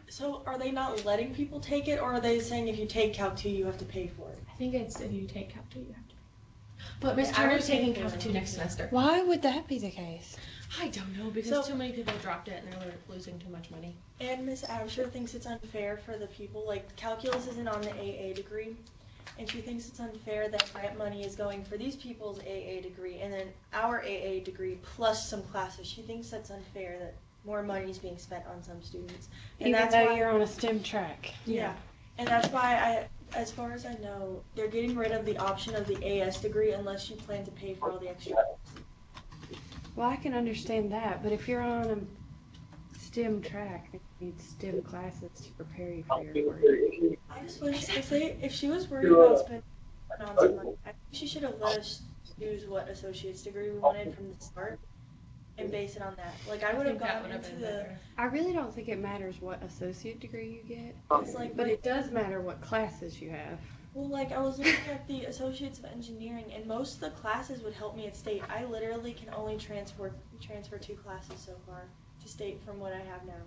So are they not letting people take it, or are they saying if you take Calc 2, you have to pay for it? I think it's if you take Calc 2, you have to pay. But Miss Turner's taking Calc 2 next semester. Why would that be the case? I don't know, because too many people dropped it and they're losing too much money. And Miss Absher thinks it's unfair for the people, like calculus isn't on the AA degree, and she thinks it's unfair that grant money is going for these people's AA degree and then our AA degree plus some classes. She thinks that's unfair that more money is being spent on some students. And Even that's though why, you're on a STEM track. Yeah. And that's why as far as I know, they're getting rid of the option of the AS degree unless you plan to pay for all the extra. Well, I can understand that, but if you're on a STEM track, you need STEM classes to prepare you for your work. I just wish if she was worried about spending some money, I think she should have let us choose what associate's degree we wanted from the start and base it on that. Like I would have gone into the. I really don't think it matters what associate degree you get, It's like, but it does matter what classes you have. Well, like I was looking at the Associates of Engineering, and most of the classes would help me at state. I literally can only transfer 2 classes so far to state from what I have now,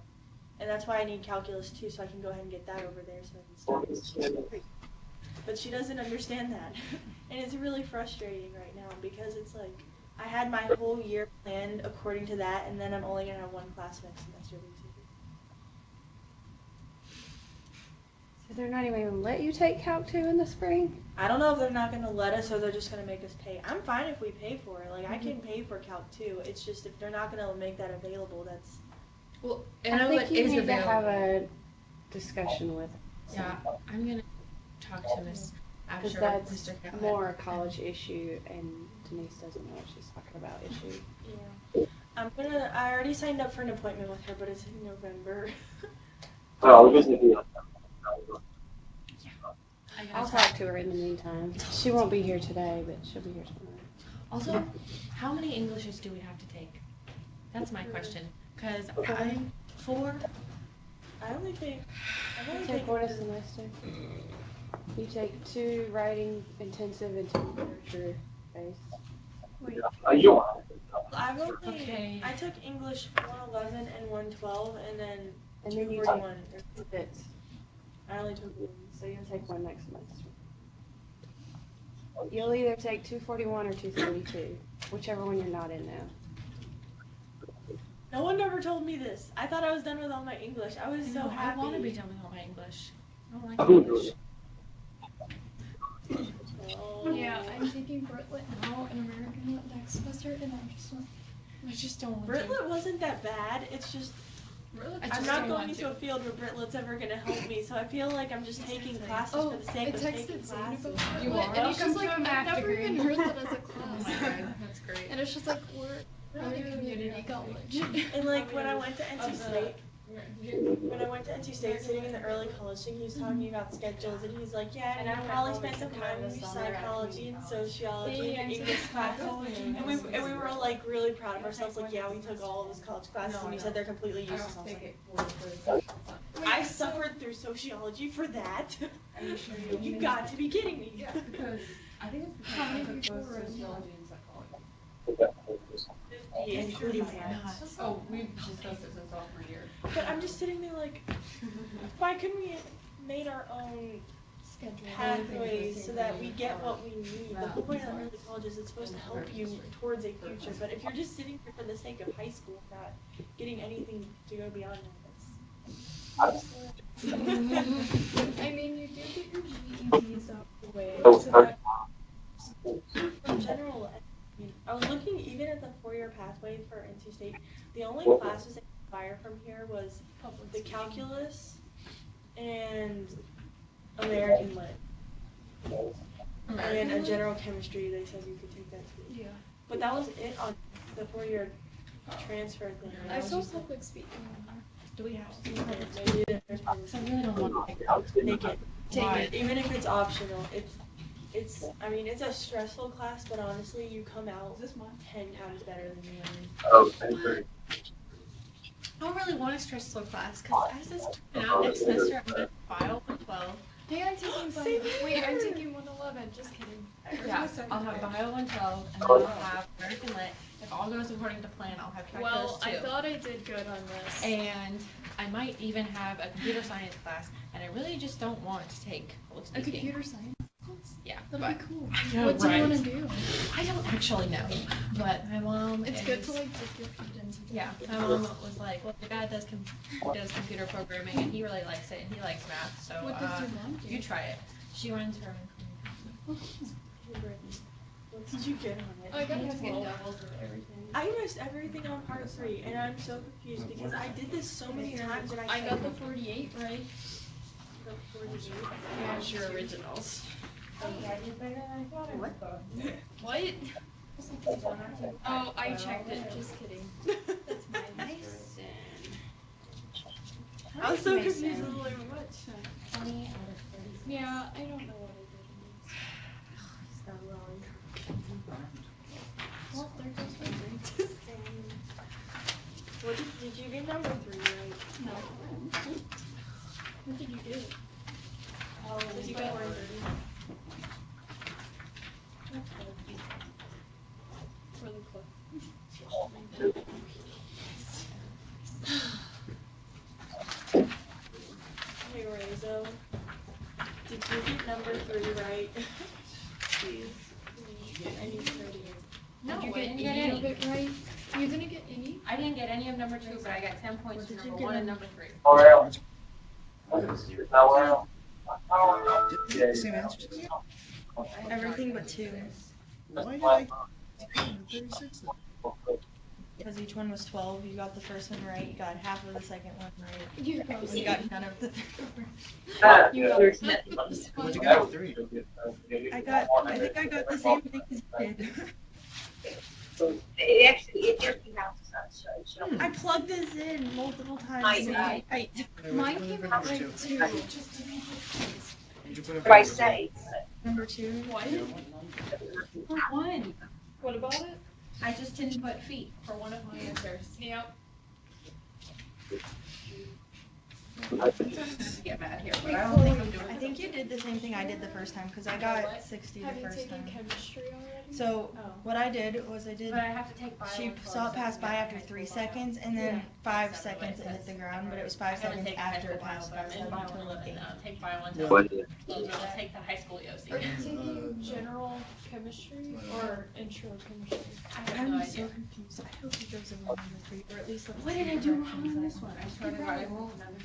and that's why I need calculus too, so I can go ahead and get that over there so I can start. But she doesn't understand that, and it's really frustrating right now because it's like I had my whole year planned according to that, and then I'm only gonna have 1 class next semester basically. So they're not even gonna let you take Calc 2 in the spring? I don't know if they're not going to let us or they're just going to make us pay. I'm fine if we pay for it. Like, I can pay for Calc 2. It's just if they're not going to make that available, that's... Well, I think you need to have a discussion with. Yeah, I'm going to talk to Miss Because Absher, that's Mr. Callahan. more a college issue, and Denise doesn't know what she's talking about issue. Yeah. I already signed up for an appointment with her, but it's in November. I'll talk to her in the meantime. She won't be here today, but she'll be here tomorrow. Also, how many Englishes do we have to take? That's my question. Because I'm 4. I only take... You take 1 a semester. You take 2 writing intensive and 2 literature based. Wait. I took English 411 and 112, and then 241. Bits. I only took 1. So you'll take 1 next semester. You'll either take 241 or 242, whichever one you're not in now. No one ever told me this. I thought I was done with all my English. I was so happy. I want to be done with all my English. I don't like English. Yeah, I'm taking Britlet now and American Lit next semester, and I just don't want to. Britlet wasn't that bad. It's just I'm not going into a field where Britlet's ever going to help me, so I feel like I'm just taking classes for the sake of taking classes. You are? And he's just like, I've never even heard that as a class. Oh my god, that's great. And it's just like, we're at a community college. And like, when I went to NC State, sitting in the early college thing, he was talking about schedules, and he's like, yeah, and I probably spent some time in psychology and sociology and English classes, and we were like really proud of ourselves, like, yeah, we took all of those college classes, and you said they're completely useless. I suffered through sociology for that. Are you sure You got to be kidding me. Yeah, because I think it's because How many I took people both were in sociology and psychology. Including math. Oh, we've discussed it since sophomore year. But I'm just sitting there like, why couldn't we have made our own pathways so that we get what we need? The whole point of early college is it's supposed to help you towards a future. But if you're just sitting here for the sake of high school, not getting anything to go beyond that, that's... I mean, you do get your GEDs out the way, so that... In general, I mean, I was looking even at the 4-year pathway for NC State. The only classes that could fire from here was the calculus and American Lit. And a general chemistry, they said you could take that too. Yeah. But that was it on the 4-year transfer thing. I saw public speaking on there. Do we have to do that? Maybe there's public I really don't want to take it. Take it, even if it's optional. It's I mean, it's a stressful class, but honestly, you come out 10 times better than you went in. I don't really want a stressful class, because as this turning out next semester, I'm going to file 112. Hey, I'm taking I'm taking 111, just kidding. Yeah, I'll have bio 112, and then I'll have American Lit. If all goes according to plan, I'll have calculus Well, too. I thought I did good on this. And I might even have a computer science class, and I really just don't want to take public A speaking. computer science class? Yeah, That'd but be cool. I know, What do you right? want to do? I don't actually know, but my mom. It's is, good to like dip your feet into. Yeah, my mom was like, well, your dad does computer programming, and he really likes it, and he likes math, so What does your mom do? you try it. She runs her own company. What did you get on it? I got You have to get 12. doubles or everything. I missed everything on part 3, and I'm so confused because I did this so many times and I got the 48 right. the 48. Here's your originals. What? What? Oh, I checked it. Just kidding. That's my Nice. I was so confused. I was like, what? 20 out of 30. Yeah, I don't know what I So wrong. did. Well, there goes my grade. What did you get number 3 right? No. What did you do? Oh, You got one. Really close. Hey Rezo, did you get number 3 right? Please. I need 30. No, Did you I get didn't get any any. of it right? You didn't get any? I didn't get any of number 2, but I got 10 points for Did you number get 1 and a- number 3. Same answers. Everything but 2. Why did I take 36 then? Because each one was 12. You got the first one right. You got half of the second one right. You You got none of the third. You got What'd you get? 3. I think I got the same thing as you did. It just bounces up, so. I plugged this in multiple times. I- Mine came out right too. Did you put it By say. Number 2. What? One. What about it? I just didn't put feet for one of my answers. Yep. Get mad here, but I don't think I'm doing I think you did the same thing I did the first time because I got 60 Have the you first taken time. chemistry already? So what I did was I did. But I have to take bio. She and saw it pass so by I after have to 3 take bio. seconds and then 5 seconds it hit the ground, but it was 5 I haven't seconds taken after high it school passed bio, by. but So I'm in I'm bio totally and game. take bio until I'll take the high school Are EOC. you taking general chemistry or intro chemistry? I have no I'm idea. so confused. I hope he goes in number 3 or at least let me What see did I the do wrong corrections on I this have. one? I swear to God, I rolled another.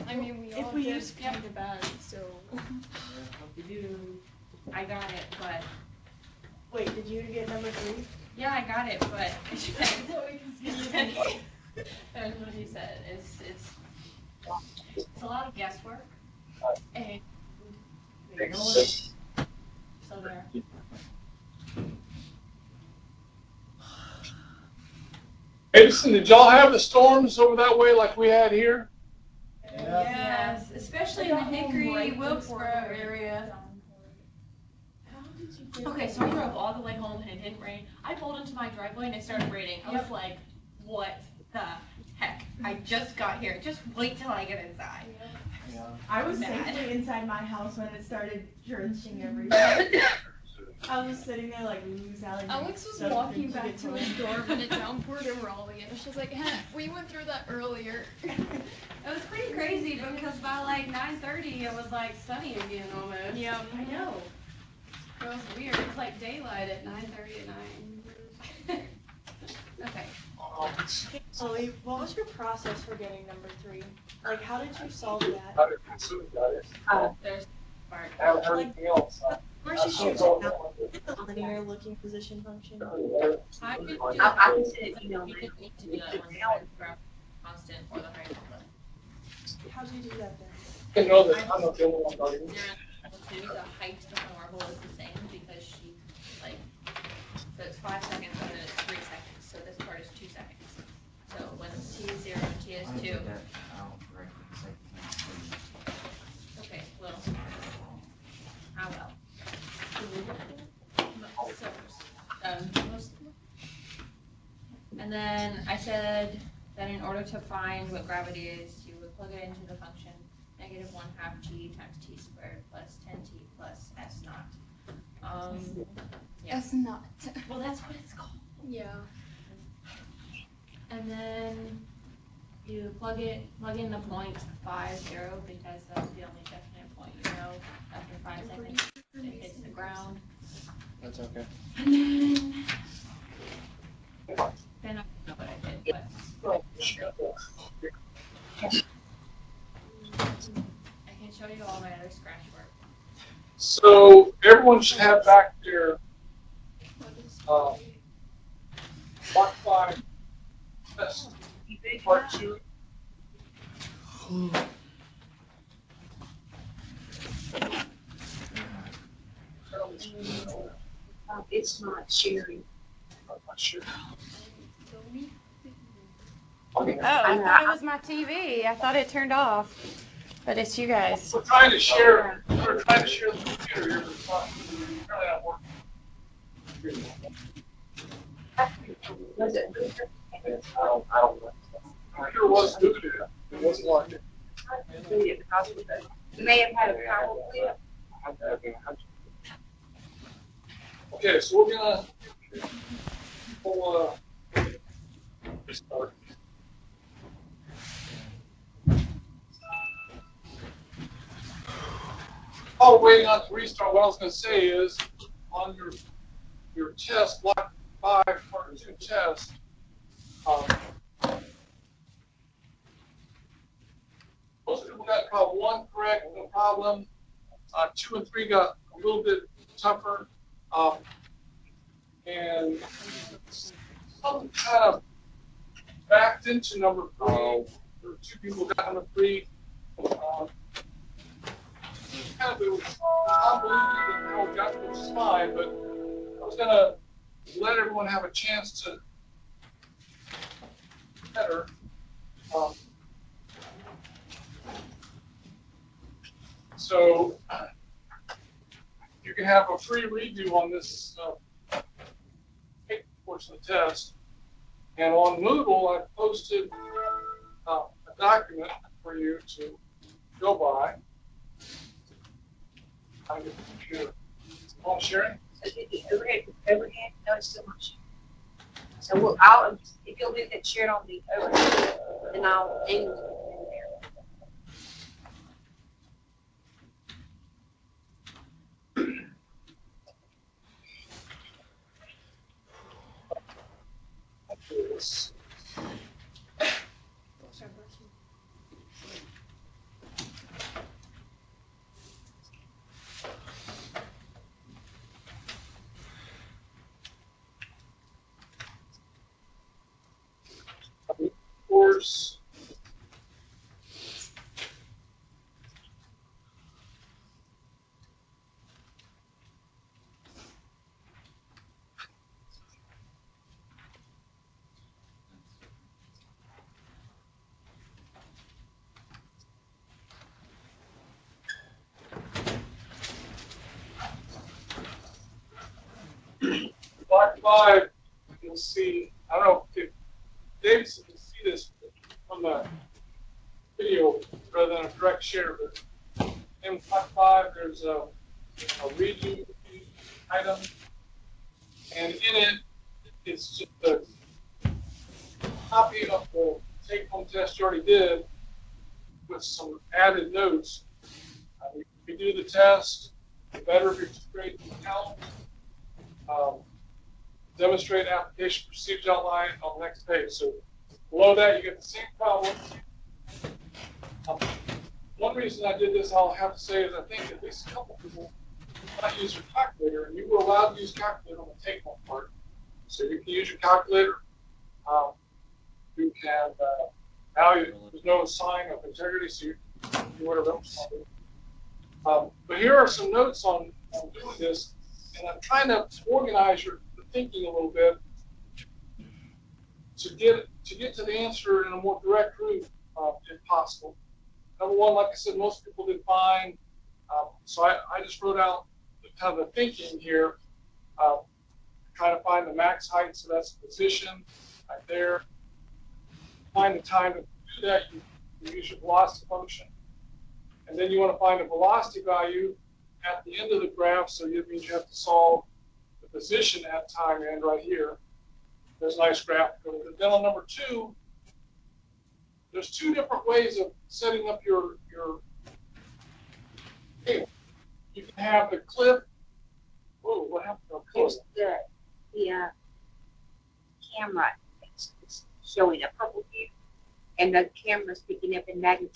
I mean, we If all we did use- kind of bad, so. I got it, but Wait, did you get number 3? yeah, I got it, but that's what he said. It's a lot of guesswork. And so there. Edison, did y'all have the storms over that way like we had here? Yes, especially in the Hickory, Wilkesboro area. Okay, so I drove all the way home and it didn't rain. I pulled into my driveway and it started raining. I was like, what the heck? I just got here. Just wait till I get inside. I was Mad. safely inside my house when it started drenching everything. I was sitting there like, ooh, Sally. Alex was so walking good to back get to home. his door when it downpoured in Raleigh, and she's like, we went through that earlier. It was pretty crazy because by like 9:30 it was like sunny again almost. Yeah. I know. It was weird. It's like daylight at 9:30 at night. Okay. Hey, Chloe, what was your process for getting number 3? Like, how did you solve that? There's part. First you choose the linear looking position function. I could do I that. can send an email. You didn't need to do that one time for constant or the high school. How do you do that then? I know that I'm not the only one talking. The height of the marble is the same because she, like, so it's 5 seconds and then it's 3 seconds, so this part is 2 seconds. So when T is 0 and T is 2. Okay, well, how well? So, and then I said that in order to find what gravity is, you would plug it into the function -1/2 g times t squared plus 10t plus s naught. Yeah. That's not. Well, that's what it's called. Yeah. And then You plug in the point 50 because that's the only definite point you know. After 5 seconds, it hits the ground. That's okay. And then I don't know what I did, but I can show you all my other scratch work. So everyone should have back their Block 5 test part 2. It's not sharing. I'm not sure. Oh, I thought it was my TV. I thought it turned off. But it's you guys. We're trying to share. We're trying to share the computer here, but it's not apparently not working. Was it good? I don't know. Computer was booted. It wasn't working. You may have had a power flip. Okay, so we're gonna restart. While we're waiting on to restart, what I was gonna say is on your test, block 5, part 2 test, most people got probably 1 correct, no problem. 2 and 3 got a little bit tougher. And some kind of backed into number 3. Or 2 people got number 3. Kind of it was unbelievable how it got, which is fine, but I was gonna let everyone have a chance to better. So you can have a free redo on this portion of the test. And on Moodle, I posted a document for you to go by. I get the computer. Oh, sharing? Overhead, no, it's still not sharing. So if you'll do that, share it on the overhead, then I'll angle it in there. This. Of course. Block 5, you'll see, I don't know if Davidson can see this from the video rather than a direct share, but in block 5, there's a redo item, and in it, it's just a copy of the take-home test you already did with some added notes. If you do the test, the better if your grade can count. Demonstrate application procedures outline on the next page. So below that, you get the same problem. One reason I did this, I'll have to say, is I think at least a couple people did not use your calculator, and you were allowed to use calculator on the take-home part. So you can use your calculator. You can value. There's no sign of integrity, so you can do whatever else you want to do. But here are some notes on doing this, and I'm trying to organize your thinking a little bit to get to the answer in a more direct route, if possible. Number one, like I said, most people did fine. So I just wrote out kind of the thinking here, trying to find the max height, so that's the position right there. Find the time to do that, you use your velocity function. And then you want to find a velocity value at the end of the graph, so it means you have to solve the position at time end right here. There's a nice graph. Then on number 2, there's two different ways of setting up your cable. You can have the clip. Whoa, what happened to the Here's clip? the camera. It's showing a purple hue, and the camera's picking up in magnitude.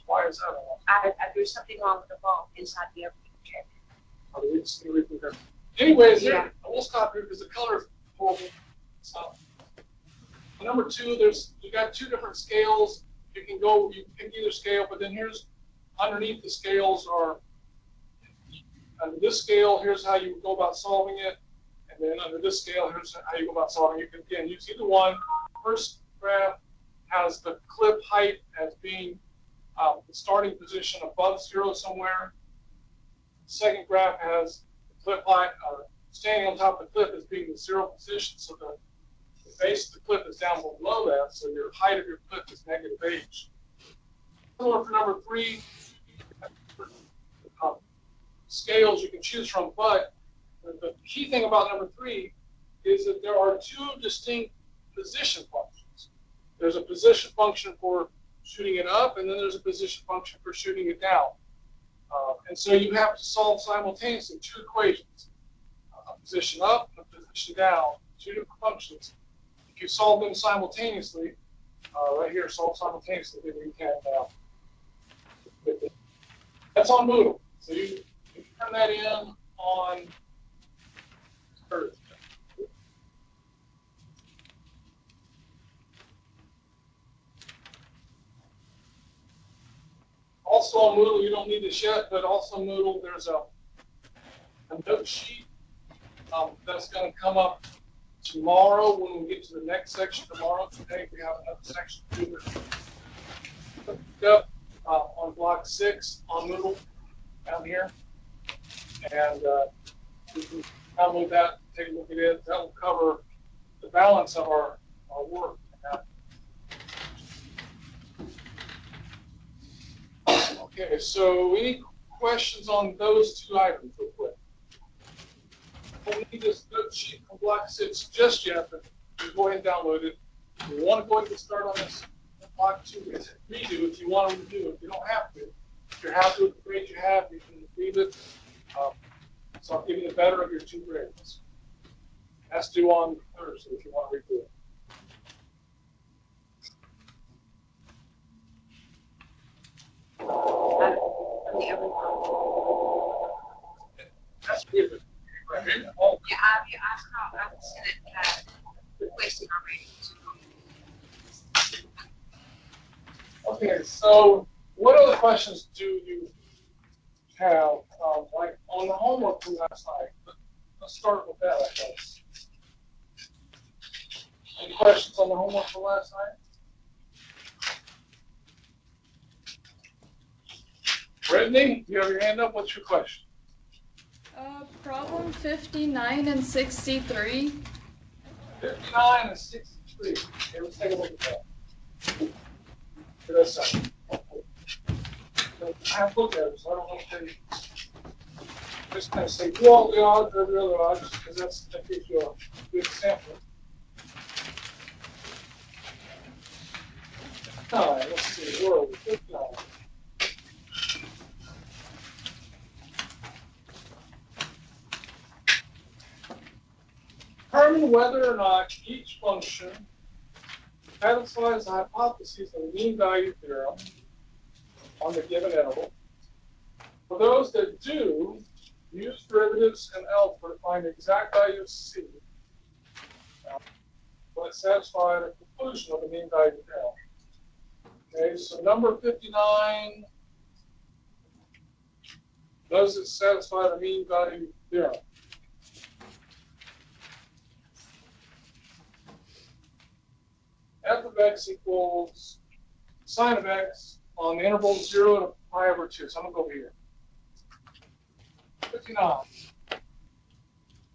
Why is that? I there's something wrong with the bulb inside the overhead. Anyways, Yeah. we'll stop here because the color is horrible. So, number two, you got two different scales. You can pick either scale, but then here's underneath the scales are under this scale. Here's how you go about solving it, and then under this scale, here's how you go about solving it. You can again use either one. First graph has the clip height as being the starting position above zero somewhere. Second graph has the clip height standing on top of the clip as being the zero position, so the base of the clip is down below that, so your height of your clip is -h. Similar for number three, scales you can choose from, but the key thing about number three is that there are two distinct position functions. There's a position function for shooting it up, and then there's a position function for shooting it down. And so you have to solve simultaneously two equations, a position up and a position down, two different functions. If you solve them simultaneously, right here, solve simultaneously, then you can, that's on Moodle. So you turn that in on Thursday. Also on Moodle, you don't need this yet, but also on Moodle, there's a note sheet that's going to come up tomorrow when we get to the next section tomorrow. Today we have another section to do on block 6 on Moodle down here. And you can download that, take a look at it. That will cover the balance of our work. Okay, so any questions on those two items real quick? I don't need this note sheet from block 6 just yet, but you go ahead and download it. If you want to go ahead and get started on this block 2, redo if you want to redo it. You don't have to. If you're happy with the grade you have, you can leave it. So I'll give you the better of your two grades. That's due on Thursday if you want to redo it. That's good. Right here. Oh, Yeah, I've sent it, requesting already. okay, so what other questions do you have, like on the homework from last night? Let's start with that, I guess. Any questions on the homework from last night? Brittany, you have your hand up. What's your question? Problem 59 and 63. 59 and 63. Okay, let's take a look at that. For this second. I have looked at it, so I don't know if they just kind of say do all the odds or the other odds, because that gives you a good sample. All right, let's see. Where are we? 59. Determine whether or not each function satisfies the hypotheses of the mean value theorem on the given interval. For those that do, use derivatives and algebra to find the exact value of C when it satisfies the conclusion of the mean value theorem. Okay, so number 59, does it satisfy the mean value theorem? F of x equals sine of x on the interval 0 to pi over 2. So I'm going to go over here. 59.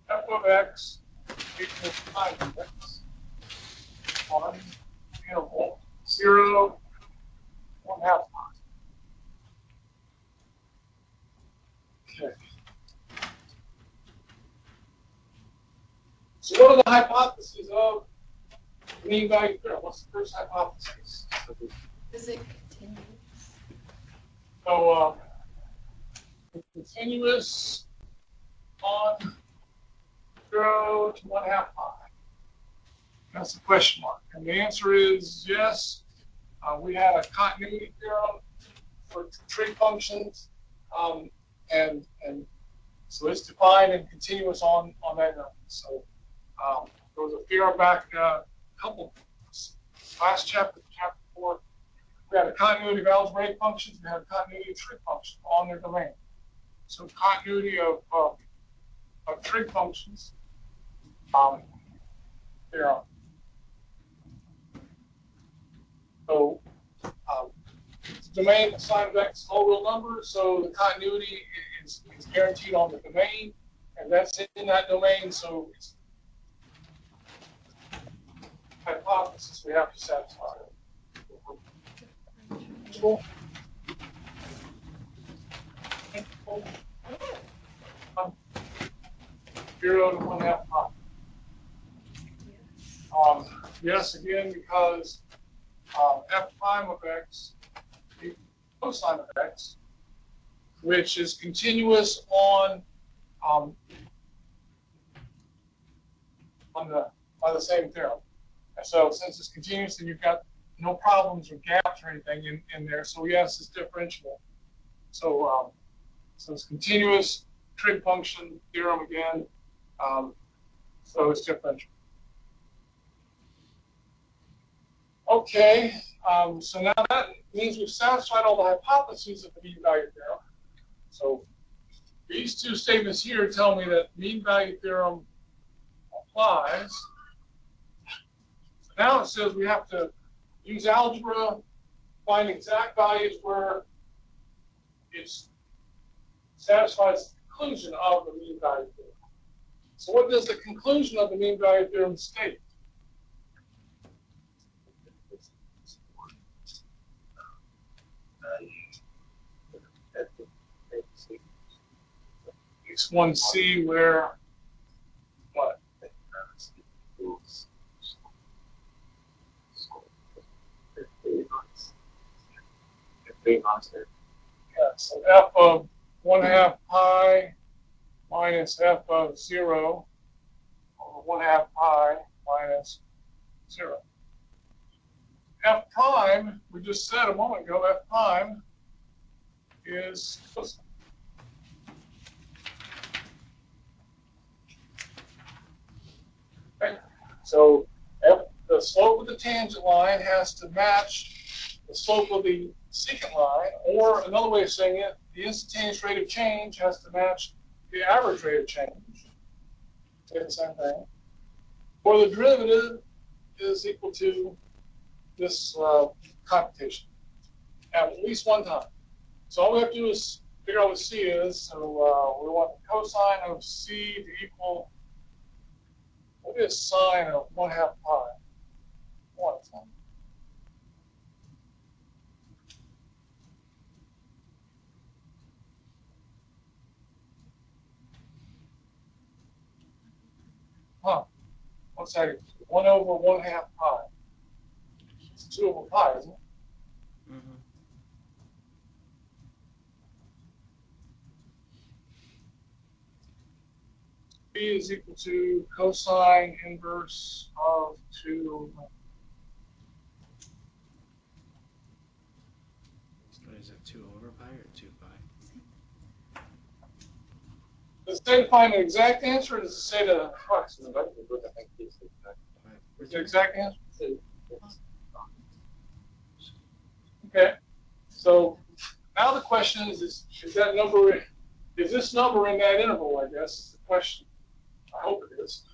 F of x equals sine of x on the interval 0 to 1/2 pi. Okay. So what are the hypotheses of Mean value theorem. What's the first hypothesis? Is it continuous? So, continuous on 0 to 1/2 pi. That's the question mark. And the answer is yes. We had a continuity theorem for trig functions, and so it's defined and continuous on that number. So there was a theorem back a couple last chapter 4. We had a continuity of algebraic functions. We had a continuity of trig functions on their domain. So continuity of trig functions theorem. So domain assigned x whole real number, so the continuity is guaranteed on the domain, and that's in that domain, so it's hypothesis we have to satisfy. Cool. 0 to 1/2 pi. Yes, again, because f prime of x equals cosine of x, which is continuous on the same theorem. And so since it's continuous, then you've got no problems or gaps or anything in there. So yes, it's differentiable. So so it's continuous trig function theorem again. So it's differentiable. Okay, so now that means we've satisfied all the hypotheses of the mean value theorem. So these two statements here tell me that mean value theorem applies. So now it says we have to use algebra, find exact values where it satisfies the conclusion of the mean value theorem. So what does the conclusion of the mean value theorem state? X1C where what? Yeah, so f of 1/2 pi minus f of 0 over 1/2 pi minus 0. F prime, we just said a moment ago, F prime is cosine. Okay. So the slope of the tangent line has to match the slope of the secant line, or another way of saying it, the instantaneous rate of change has to match the average rate of change. Say the same thing. Or the derivative is equal to this computation at least one time. So all we have to do is figure out what C is. So we want the cosine of C to equal, what is sine of 1/2 pi? 1 time. What's that? 1 over 1/2 pi. It's 2 over pi, isn't it? Mm-hmm. B is equal to cosine inverse of 2. What is it, 2 over pi or 2 pi? Does it say to find an exact answer, or does it say to approximate? Is the exact answer? Okay. So now the question is that number, is this number in that interval, I guess, is the question. I hope it is.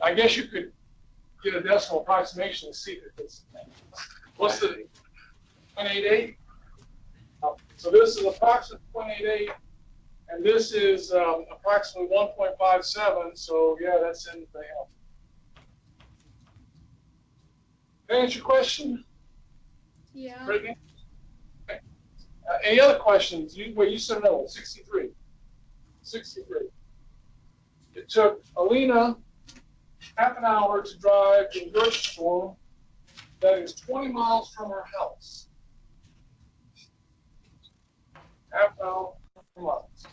I guess you could get a decimal approximation and see if it's, what's the 0.88? So this is approximately 0.88, and this is approximately 1.57, so yeah, that's in the help. Did I answer your question? Yeah. Brittany? Okay. Any other questions? You said no, 63. 63. It took Alina half an hour to drive to the grocery store that is 20 miles from her house. Half an hour, 20 miles.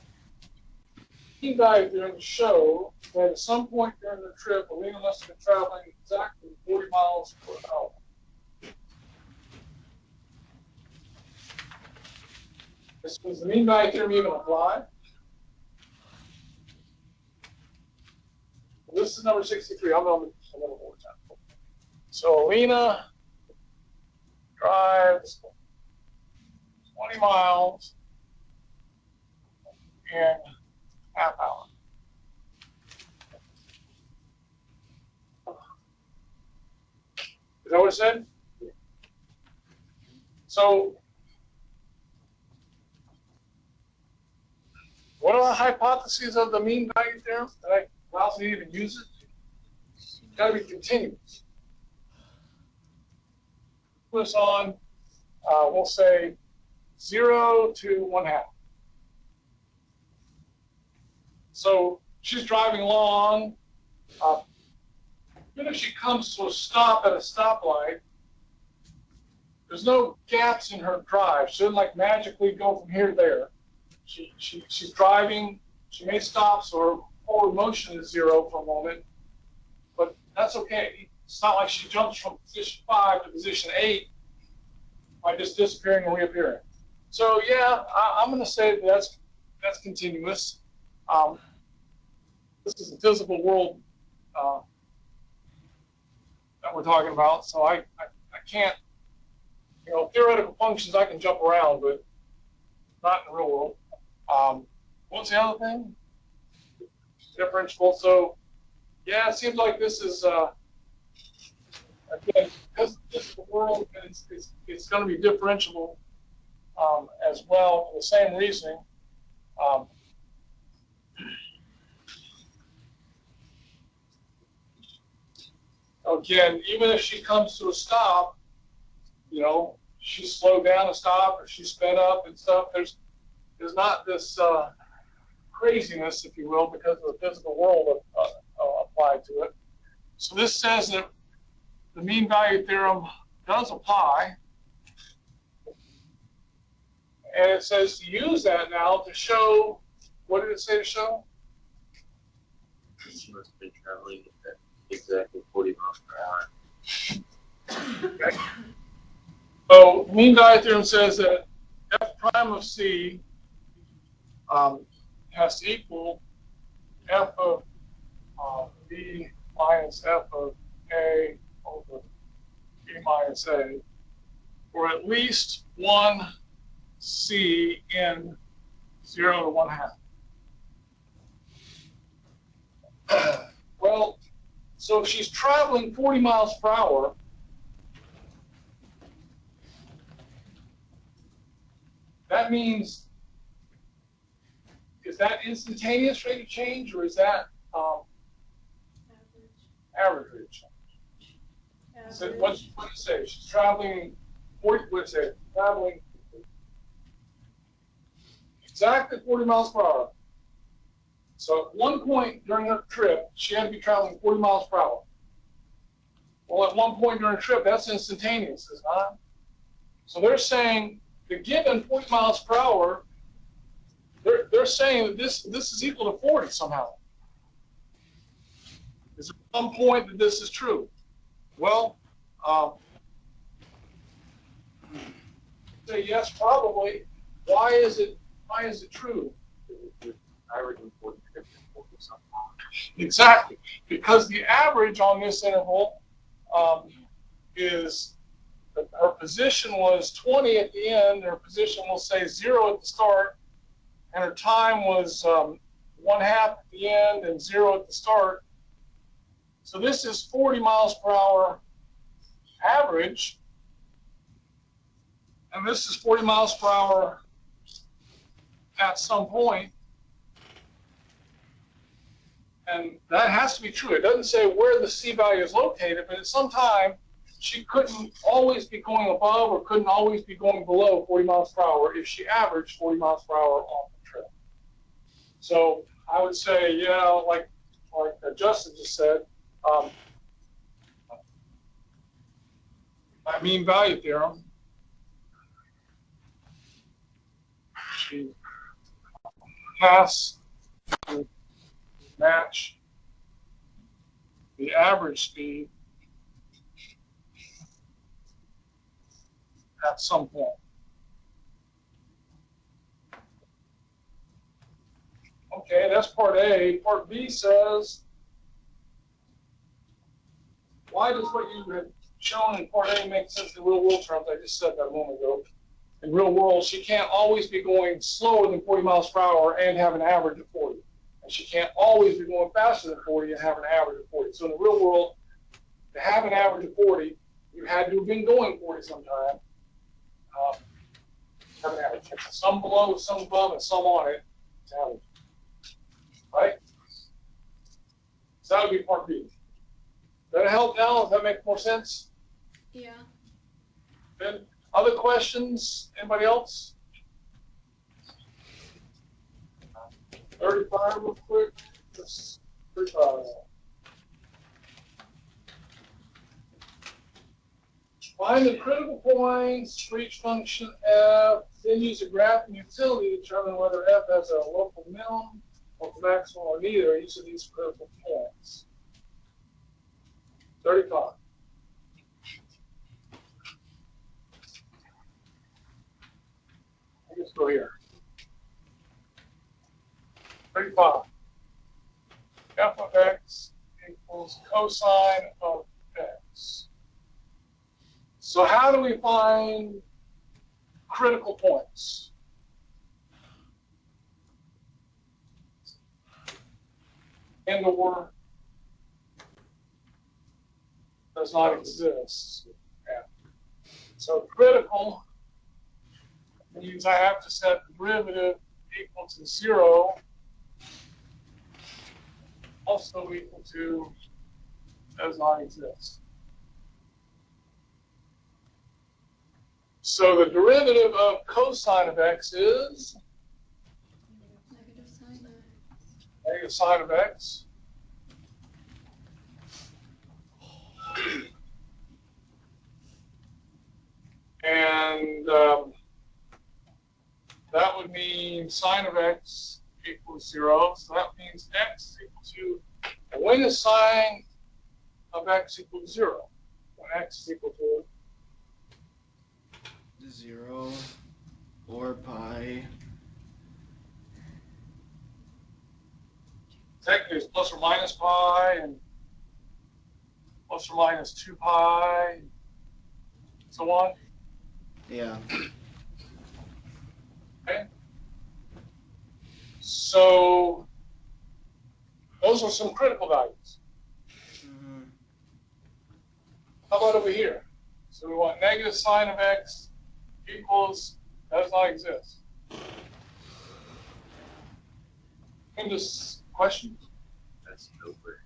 He died during the show that at some point during the trip, Alina must have been traveling exactly 40 miles per hour. Does the mean value theorem even apply? This is number 63. I'm going to a little more time. So Alina drives 20 miles in half hour. Is that what it said? So what are the hypotheses of the mean value theorem that I allows me to even use it? It's got to be continuous. Put this on, we'll say 0 to 1/2. So she's driving along. Even if she comes to a stop at a stoplight, there's no gaps in her drive. She doesn't like magically go from here to there. She's driving. She may stop, so her forward motion is 0 for a moment, but that's okay. It's not like she jumps from position 5 to position 8 by just disappearing and reappearing. So yeah, I'm going to say that's continuous. This is the physical world that we're talking about, so I can't, theoretical functions I can jump around, but not in the real world. What's the other thing? Differentiable. So yeah, it seems like this is again, because this is the world, and it's going to be differentiable as well for the same reasoning. Again, even if she comes to a stop, she slowed down and stopped, or she sped up and stuff. There's not this craziness, if you will, because of the physical world applied to it. So this says that the mean value theorem does apply, and it says to use that now to show. What did it say to show? She must have been traveling at exactly 40 miles per hour. Okay. So the mean value theorem says that f prime of c has to equal f of b minus f of a over b minus a, or at least one c in 0 to 1/2. Well, so if she's traveling 40 miles per hour, that means, is that instantaneous rate of change, or is that average rate of change? So what does it say? She's traveling 40. What does it say? Traveling exactly 40 miles per hour. So at one point during her trip, she had to be traveling 40 miles per hour. Well, at one point during the trip, that's instantaneous, is it not? So they're saying the given 40 miles per hour, they're saying that this is equal to 40 somehow. Is there some point that this is true? Well, say yes, probably. Why is it true? Averaging 40 something. Exactly, because the average on this interval is her position was 20 at the end, her position will say 0 at the start, and her time was 1/2 at the end and 0 at the start. So this is 40 miles per hour average, and this is 40 miles per hour at some point. And that has to be true. It doesn't say where the C value is located, but at some time, she couldn't always be going above or couldn't always be going below 40 miles per hour if she averaged 40 miles per hour on the trip. So I would say, like Justin just said, My mean value theorem. The pass would match the average speed at some point. Okay, that's part A. Part B says, why does what you had shown in part A make sense in real world terms? I just said that a moment ago. In real world, she can't always be going slower than 40 miles per hour and have an average of 40. And she can't always be going faster than 40 and have an average of 40. So in the real world, to have an average of 40, you had to have been going 40 sometime. Have an average. Some below, some above, and some on it. It's average. Right? So that would be part B. Does that help now? Does that make more sense? Yeah. Good. Other questions? Anybody else? 35 real quick. Just 35. Find the critical points for each function f, then use a graphing utility to determine whether f has a local minimum, local maximum, or neither each of these critical points. 35. Let's go here. 35. F of x equals cosine of x. So how do we find critical points? And or does not exist. Yeah. So critical means I have to set the derivative equal to 0, also equal to does not exist. So the derivative of cosine of x is negative sine of x. And that would mean sine of x equals 0. So that means x is equal to, when is sine of x equal to 0? When x is equal to 0 or pi. technically it's plus or minus pi and plus or minus 2 pi, so on. Yeah. Okay. So those are some critical values. Mm-hmm. How about over here? So we want negative sine of x equals, does not exist. And this question? That's over.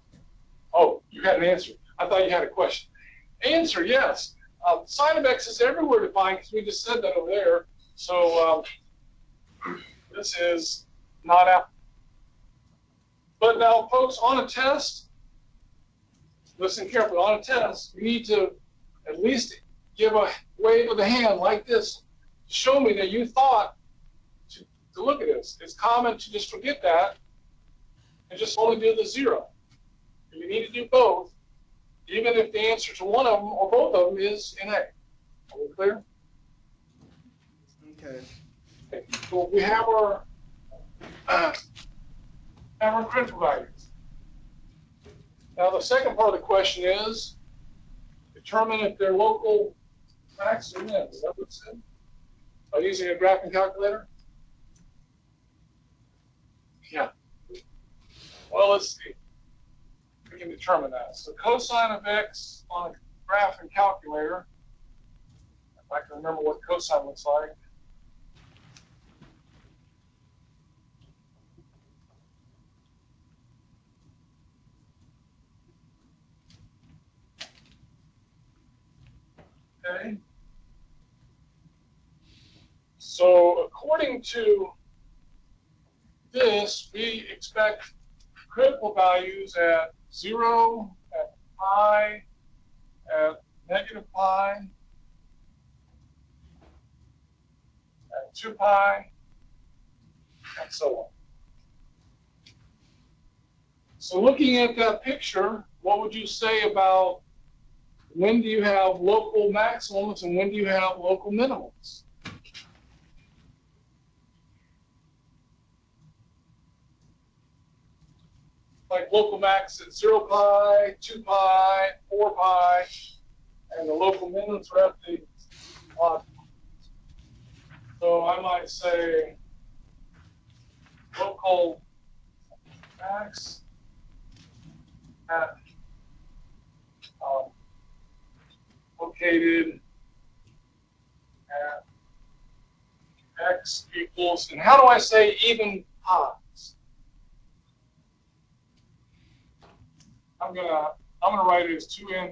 Oh, you had an answer. I thought you had a question. Answer, yes. Sine of x is everywhere defined because we just said that over there. So this is not applicable. But now, folks, on a test, listen carefully. On a test, you need to at least give a wave of the hand like this to show me that you thought to look at this. It's common to just forget that and just only do the 0. You need to do both, even if the answer to one of them or both of them is in A. Are we clear? Okay. Okay. So we have our critical values. Now the second part of the question is determine if they're local max or min. Is that what it said? By using a graphing calculator? Yeah. Well, let's see. We can determine that. So cosine of x on a graphing calculator, if I can remember what cosine looks like. Okay. So according to this, we expect critical values at 0, at pi at negative pi at 2 pi, and so on. So looking at that picture, what would you say about when do you have local maximums and when do you have local minimums? Like local max at 0 pi, 2 pi, 4 pi, and the local minimums are at the odd. So I might say local max at located at x equals, and how do I say even pi's? I'm gonna write it as 2n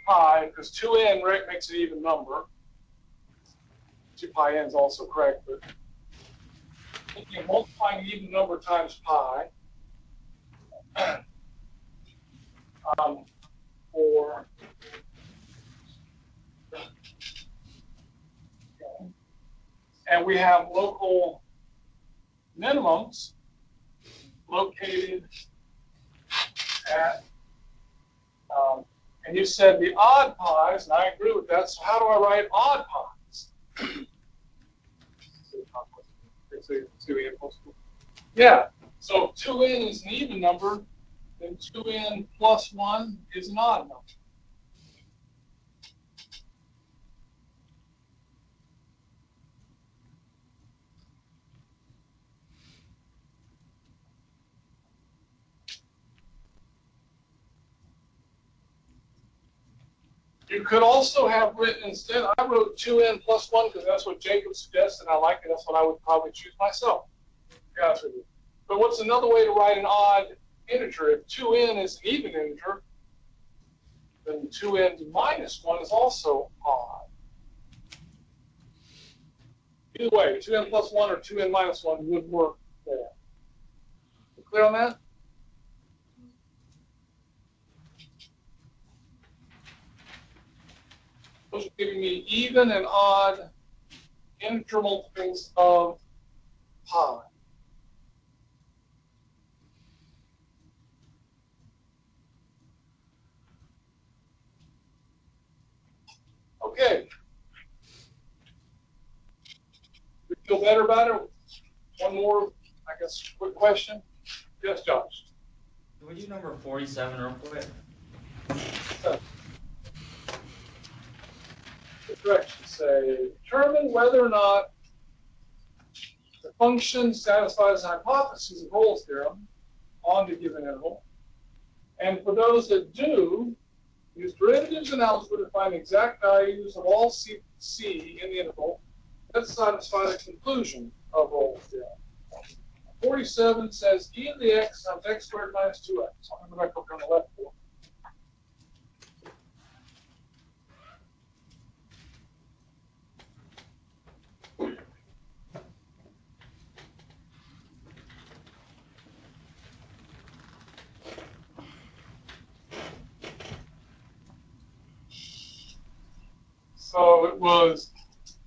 pi because 2n makes an even number. 2 pi n is also correct, but thinking of multiplying an even number times pi for and we have local minimums located at, and you said the odd pi's, and I agree with that, so how do I write odd pi's? Yeah, so 2n is an even number, then 2n plus 1 is an odd number. You could also have written instead, I wrote 2n plus 1 because that's what Jacob suggested, and I like it. That's what I would probably choose myself. To be honest with you. But what's another way to write an odd integer? If 2n is an even integer, then 2n minus 1 is also odd. Either way, 2n plus 1 or 2n minus 1 would work there. You clear on that? Those are giving me even and odd integer multiples of pi. Okay. You feel better about it? One more, I guess, quick question. Yes, Josh. Can we do number 47 real quick? Directions say, determine whether or not the function satisfies the hypothesis of Rolle's theorem on the given interval. And for those that do, use derivatives in algebra to find exact values of all C in the interval that satisfy the conclusion of Rolle's theorem. 47 says e to the x times x squared minus 2x. I'm going to go back over on the left here. So it was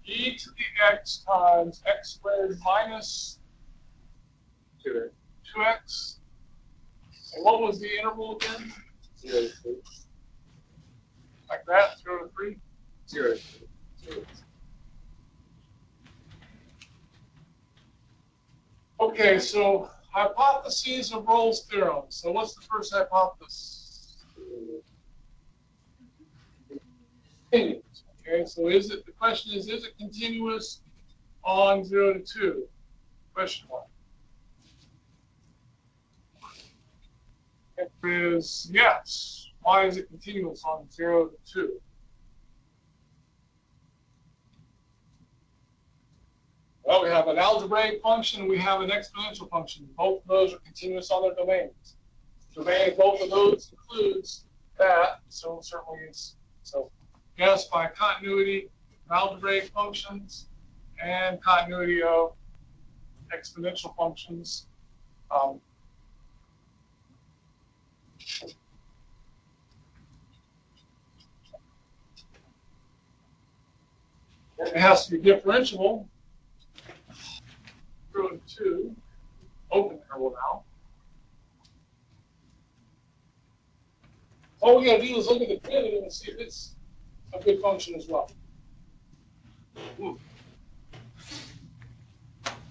e to the x times x squared minus 2x. And what was the interval again? 0 to 3. Like that, 0 to 3? 0 to 3. Okay, so hypotheses of Rolle's theorem. So what's the first hypothesis? Continuous. Okay, so the question is it continuous on 0 to 2? Question mark. Answer is yes. Why is it continuous on 0 to 2? Well, we have an algebraic function, we have an exponential function. Both of those are continuous on their domains. Domain of both of those includes that, so certainly it's so. Yes, by continuity of algebraic functions and continuity of exponential functions. It has to be differentiable. 0 and 2. Open interval now. All we got to do is look at the derivative and see if it's a good function as well.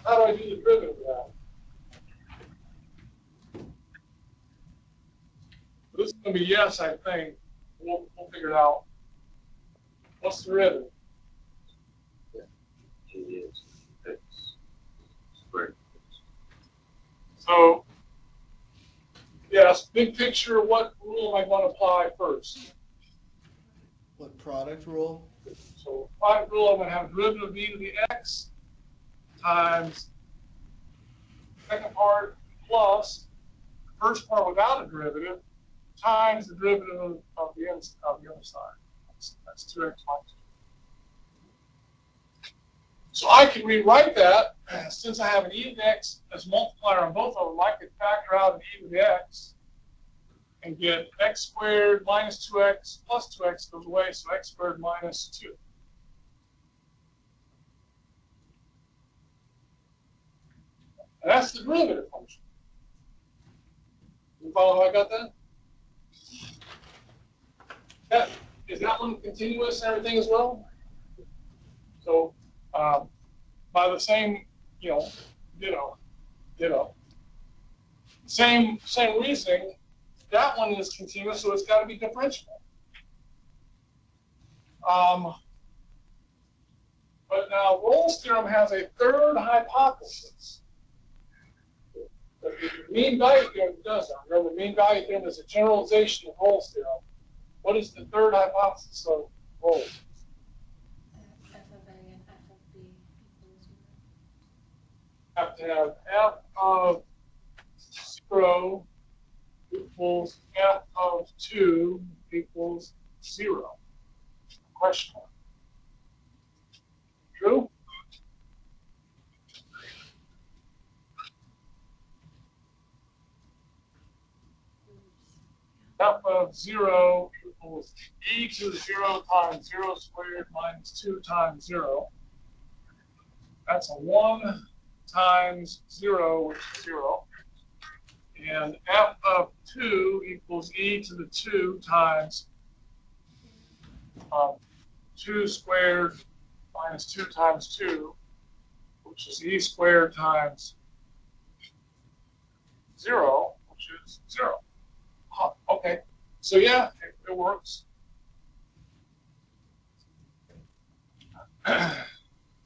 How do I do the derivative of that? This is going to be yes, I think. We'll figure it out. What's the derivative? It is x squared. So, yes, big picture, what rule am I going to apply first? What product rule? So, product rule, I'm going to have derivative of e to the x times second part plus the first part without a derivative times the derivative of the other side. That's 2x minus 2. So I can rewrite that, since I have an e to the x as multiplier on both of them, I could factor out an e to the x and get x squared minus 2x plus 2x goes away, so x squared minus 2. And that's the derivative function. You follow how I got that? Is that one continuous and everything as well? So by the same, ditto. Same reasoning, that one is continuous, so it's got to be differentiable. But now Rolle's theorem has a third hypothesis. The mean value theorem doesn't. Remember, mean value theorem is a generalization of Rolle's theorem. What is the third hypothesis of Rolle? F of A and F of B equals 0. Have to have f of 0 equals f of 2 equals 0. Question mark. True? F of 0 equals e to the 0 times 0 squared minus 2 times 0. That's a 1 times 0, which is 0. And f of 2 equals e to the 2 times 2 squared minus 2 times 2, which is e squared times 0, which is 0. Okay, so yeah, it works.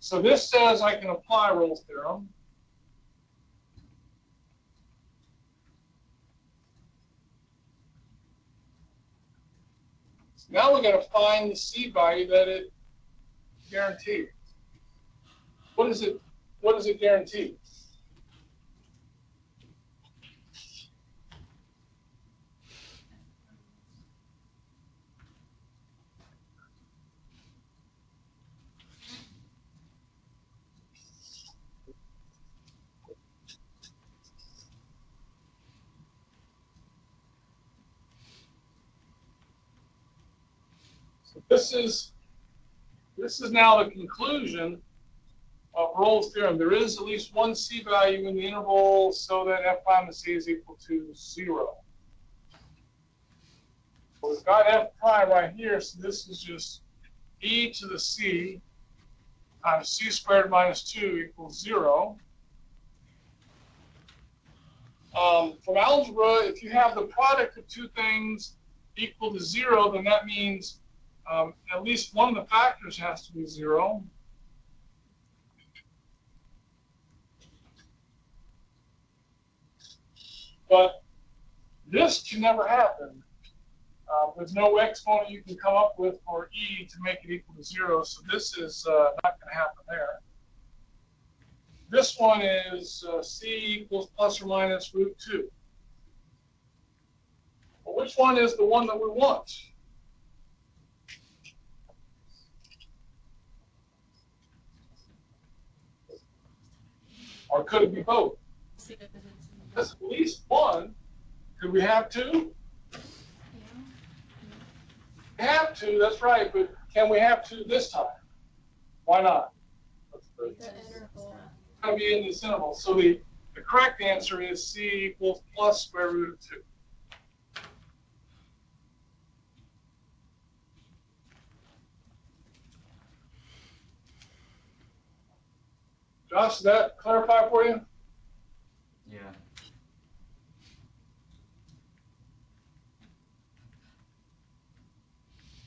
So this says I can apply Rolle's theorem. So now we're going to find the C value that it guarantees. What is it? What does it guarantee? This is now the conclusion of Rolle's theorem. There is at least one C value in the interval so that f prime of C is equal to 0. So we've got f prime right here, so this is just e to the C times c squared minus 2 equals 0. From algebra, if you have the product of two things equal to 0, then that means at least one of the factors has to be 0. But this can never happen. There's no exponent you can come up with for e to make it equal to 0, so this is not going to happen there. This one is c equals plus or minus root 2. Well, which one is the one that we want? Or could it be both? There's at least one. Could we have two? We have two, that's right, but can we have two this time? Why not? The interval. Gotta be in this interval. So the correct answer is C equals plus square root of 2. Josh, does that clarify for you? Yeah.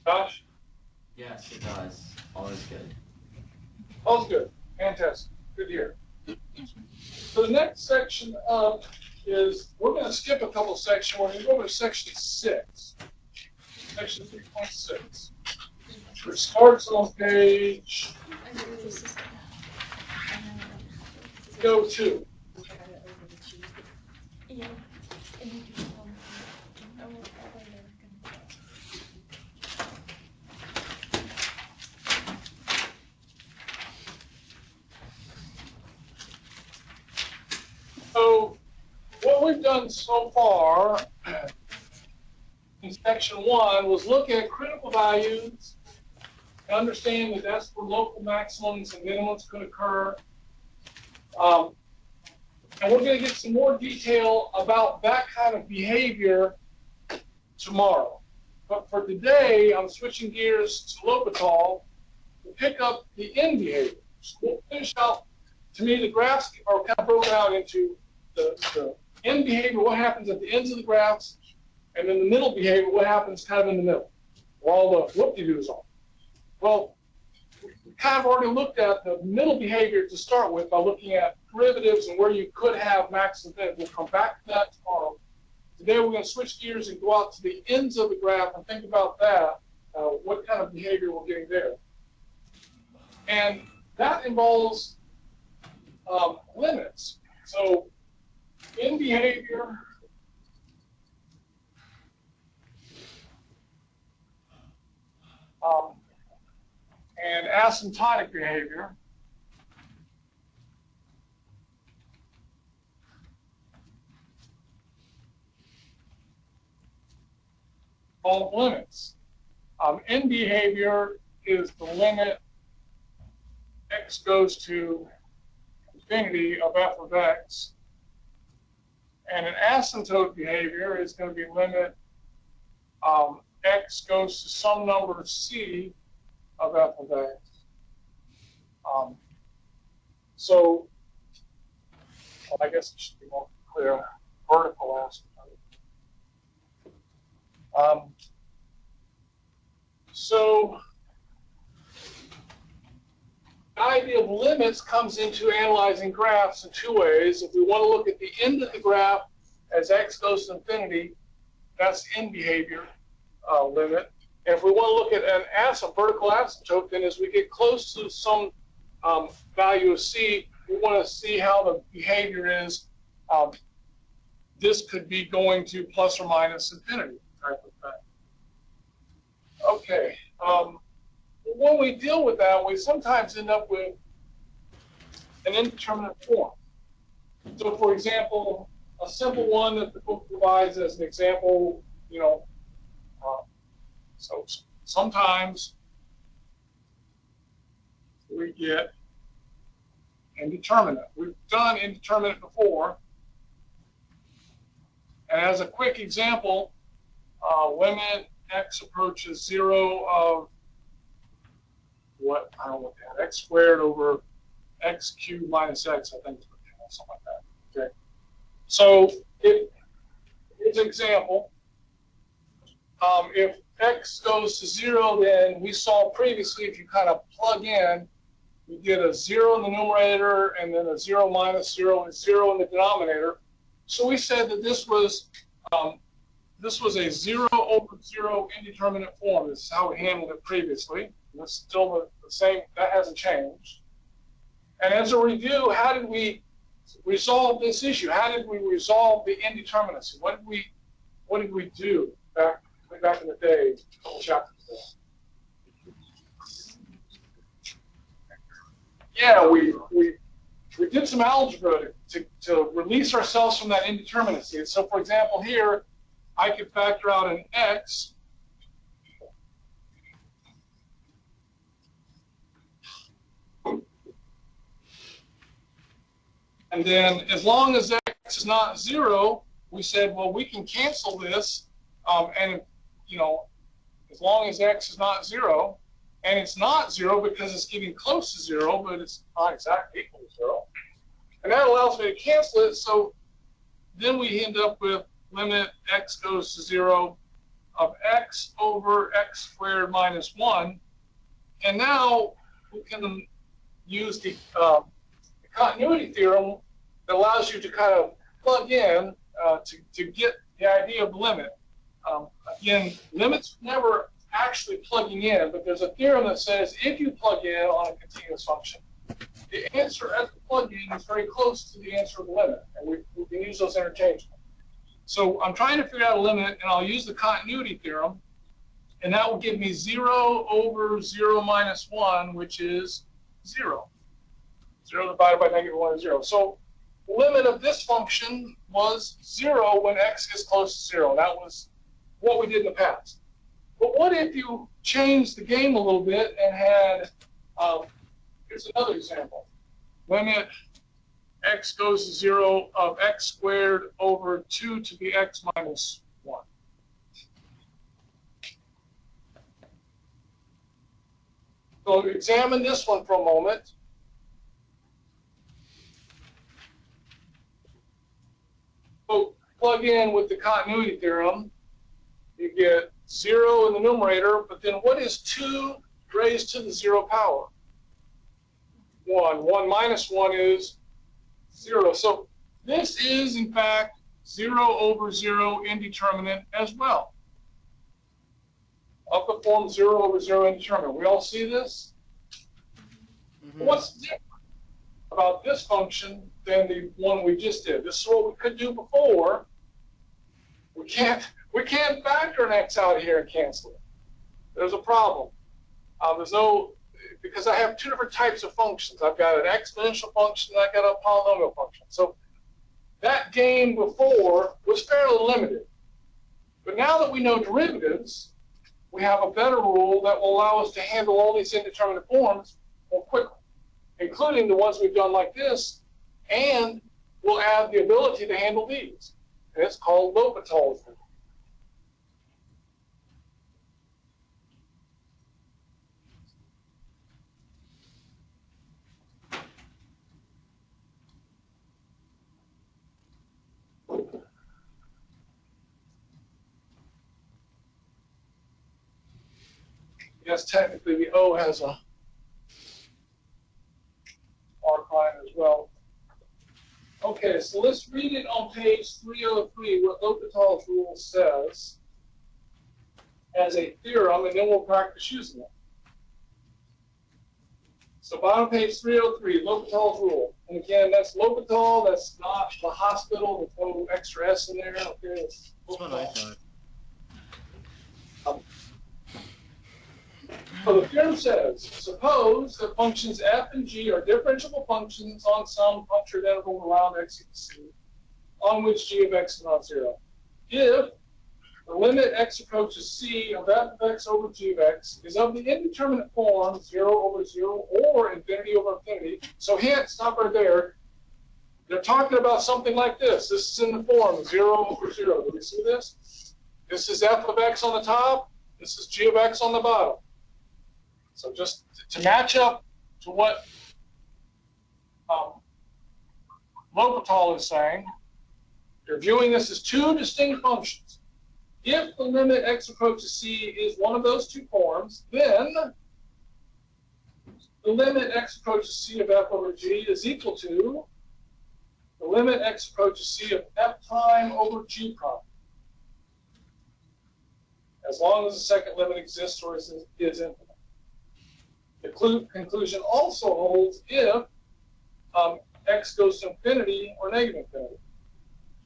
Josh? Yes, it does. All is good. All's good. Fantastic. Good to hear. So the next section up is, we're going to skip a couple sections. We're going to go to section 6. Section 3.6. Which starts on page 2. Yeah. And you can tell me. I will probably never gonna. So what we've done so far in section 1 was look at critical values and understand that that's where local maximums and minimums could occur. And we're going to get some more detail about that kind of behavior tomorrow. But for today, I'm switching gears to L'Hopital to pick up the end behavior. So we'll finish out, to me, the graphs are kind of broken out into the end behavior, what happens at the ends of the graphs, and then the middle behavior, what happens kind of in the middle, where all the whoop-de-doos are. Well, we kind of already looked at the middle behavior to start with by looking at derivatives and where you could have max and min. We'll come back to that tomorrow. Today we're going to switch gears and go out to the ends of the graph and think about that, what kind of behavior we're getting there. And that involves limits. So in behavior, and asymptotic behavior, all limits. In behavior is the limit x goes to infinity of f of x. And an asymptote behavior is going to be limit x goes to some number c of f of x. So, well, I guess it should be more clear. Vertical asymptote. So the idea of limits comes into analyzing graphs in two ways. If we want to look at the end of the graph as x goes to infinity, that's end behavior limit. And if we want to look at a vertical asymptote, then as we get close to some value of c, we want to see how the behavior is. This could be going to plus or minus infinity type of thing. Okay. When we deal with that, we sometimes end up with an indeterminate form. So, for example, a simple one that the book provides as an example, so sometimes we get indeterminate. We've done indeterminate before. And as a quick example, limit x approaches 0 of what, I don't know what that, x squared over x cubed minus x, I think, something like that. Okay. So here's an example. If x goes to 0, then we saw previously, if you kind of plug in, we get a 0 in the numerator and then a 0 minus 0 and 0 in the denominator. So we said that this was a 0 over 0 indeterminate form. This is how we handled it previously. It's still the same. That hasn't changed. And as a review, how did we resolve this issue? How did we resolve the indeterminacy? What did we do back in the day, a couple chapters ago? Yeah, we did some algebra to release ourselves from that indeterminacy. And so, for example, here, I could factor out an x And then as long as x is not 0, we said, well, we can cancel this, and, you know, as long as x is not 0, and it's not 0 because it's getting close to 0, but it's not exactly equal to 0. And that allows me to cancel it, so then we end up with limit x goes to 0 of x over x squared minus 1. And now we can use the continuity theorem that allows you to kind of plug in to get the idea of the limit. Again, limits never actually plugging in, but there's a theorem that says if you plug in on a continuous function, the answer at the plug-in is very close to the answer of the limit, and we can use those interchangeably. So I'm trying to figure out a limit, and I'll use the continuity theorem, and that will give me 0 over 0 minus 1, which is 0. 0 divided by negative 1 is 0. So the limit of this function was 0 when x is close to 0. That was what we did in the past. But what if you changed the game a little bit and had, here's another example. Limit x goes to 0 of x squared over 2 to the x minus 1. So examine this one for a moment. So plug in with the continuity theorem. You get 0 in the numerator, but then what is 2 raised to the 0 power? 1. 1 minus 1 is 0. So this is, in fact, 0 over 0 indeterminate as well. Of the form 0 over 0 indeterminate. We all see this? Mm-hmm. What's different about this function than the one we just did? This is what we could do before. We can't factor an x out of here and cancel it. There's a problem. There's no, because I have two different types of functions. I've got an exponential function and I've got a polynomial function. So that game before was fairly limited. But now that we know derivatives, we have a better rule that will allow us to handle all these indeterminate forms more quickly, including the ones we've done like this, and we'll add the ability to handle these. And it's called L'Hopital's rule. Yes, technically the O has a arc line as well. Okay, so let's read it on page 303, what L'Hopital's rule says as a theorem, and then we'll practice using it. So bottom page 303, L'Hopital's rule. And again, that's L'Hopital, that's not the hospital, there's no extra S in there. Okay, that's what I thought. So the theorem says, suppose that functions f and g are differentiable functions on some punctured interval around x equals c, on which g of x is not 0. If the limit x approaches c of f of x over g of x is of the indeterminate form 0 over 0 or infinity over infinity, so hint, stop right there. They're talking about something like this. This is in the form 0 over 0. Do we see this? This is f of x on the top. This is g of x on the bottom. So just to match up to what L'Hopital is saying, you're viewing this as two distinct functions. If the limit x approaches c is one of those two forms, then the limit x approaches c of f over g is equal to the limit x approaches c of f prime over g prime, as long as the second limit exists or is infinite. The conclusion also holds if x goes to infinity or negative infinity,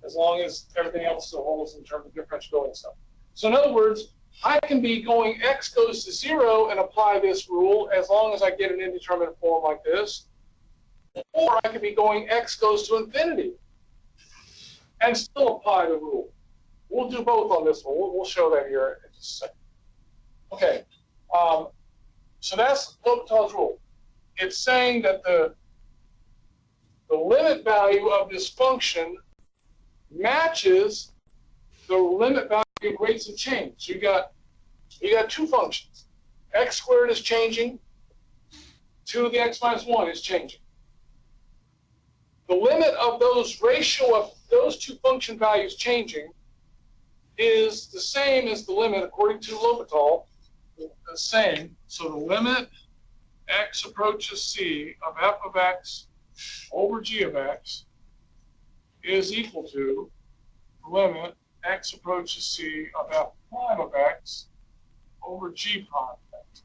as long as everything else still holds in terms of differentiability and stuff. So in other words, I can be going x goes to 0 and apply this rule as long as I get an indeterminate form like this, or I could be going x goes to infinity and still apply the rule. We'll do both on this one. We'll show that here in just a second. Okay. So that's L'Hopital's rule. It's saying that the the limit value of this function matches the limit value of rates of change. So you got two functions. X squared is changing. 2 to the x minus 1 is changing. The limit of those ratio of those two function values changing is the same as the limit, according to L'Hopital, the same. So the limit x approaches c of f of x over g of x is equal to the limit x approaches c of f prime of x over g prime of x.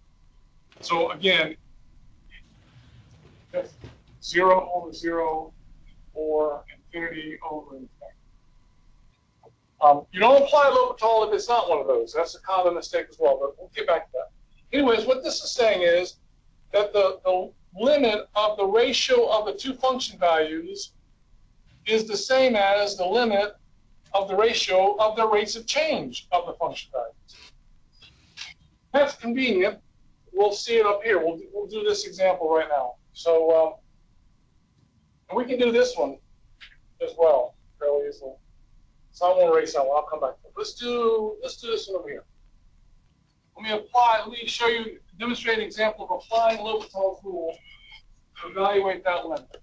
So again, 0 over 0 or infinity over infinity. You don't apply L'Hopital if it's not one of those. That's a common mistake as well, but we'll get back to that. Anyways, what this is saying is that the limit of the ratio of the two function values is the same as the limit of the ratio of the rates of change of the function values. That's convenient. We'll see it up here. We'll do this example right now. So and we can do this one as well fairly easily. So I won't erase that one. I'll come back to it. Let's do this one over here. Let me show you, demonstrate an example of applying L'Hopital's rule to evaluate that limit.